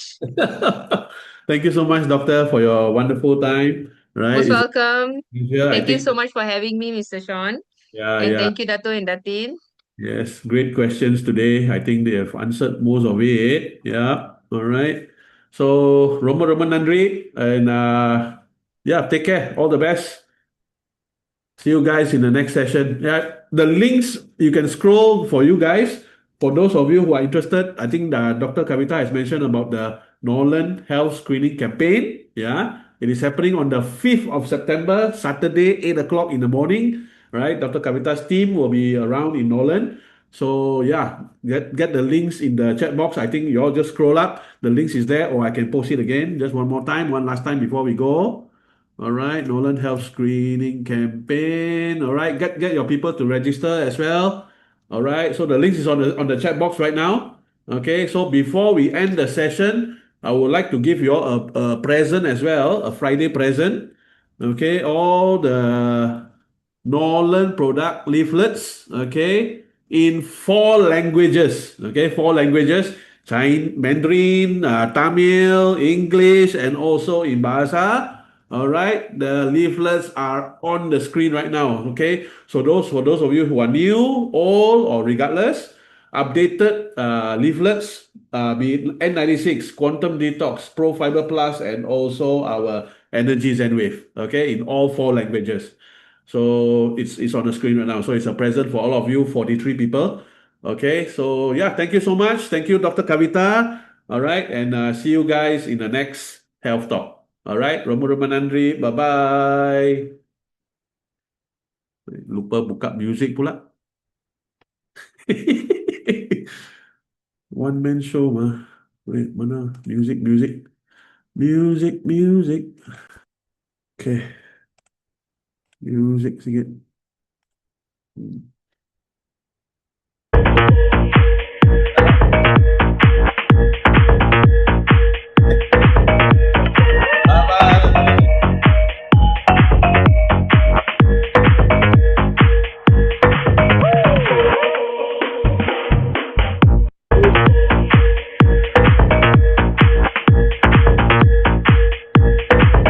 Thank you so much, Doctor, for your wonderful time. Right? Most It's a welcome. pleasure. I Thank you think, so much for having me, Mr. Sean. yeah, And yeah. thank you, Dato and Datin. Yes, great questions today. I think they have answered most of it. Yeah. All right. So, Roma Nandri, and yeah, take care. All the best. See you guys in the next session. Yeah, the links you can scroll for you guys. For those of you who are interested, I think Dr. Kavita has mentioned about the Nolan Health Screening Campaign. Yeah, it is happening on the 5th of September, Saturday, 8 o'clock in the morning. Right, Dr. Kavita's team will be around in Nolan. So yeah, get the links in the chat box. I think you all just scroll up. The links is there, or I can post it again just one more time, one last time before we go. All right, Nolan Health Screening Campaign. All right, get your people to register as well. All right, so the link is on the chat box right now. Okay, so before we end the session, I would like to give you all a present as well, a Friday present. Okay, all the Nolan product leaflets. Okay, in 4 languages. Okay, 4 languages: Chinese, Mandarin, Tamil, English, and also in Bahasa. All right, the leaflets are on the screen right now. Okay, so for those of you who are new, old, or regardless, updated leaflets, be it N96, Quantum Detox, Pro Fiber Plus, and also our Energy Zen Wave. Okay, in all 4 languages. So it's on the screen right now. So it's a present for all of you, 43 people. Okay, so yeah, thank you so much. Thank you, Dr. Kavita. All right, and see you guys in the next health talk. All right, Romo Romanandri, bye-bye. Lupa buka music pula. One man show mah. Wait, mana? Music. Okay, music sikit.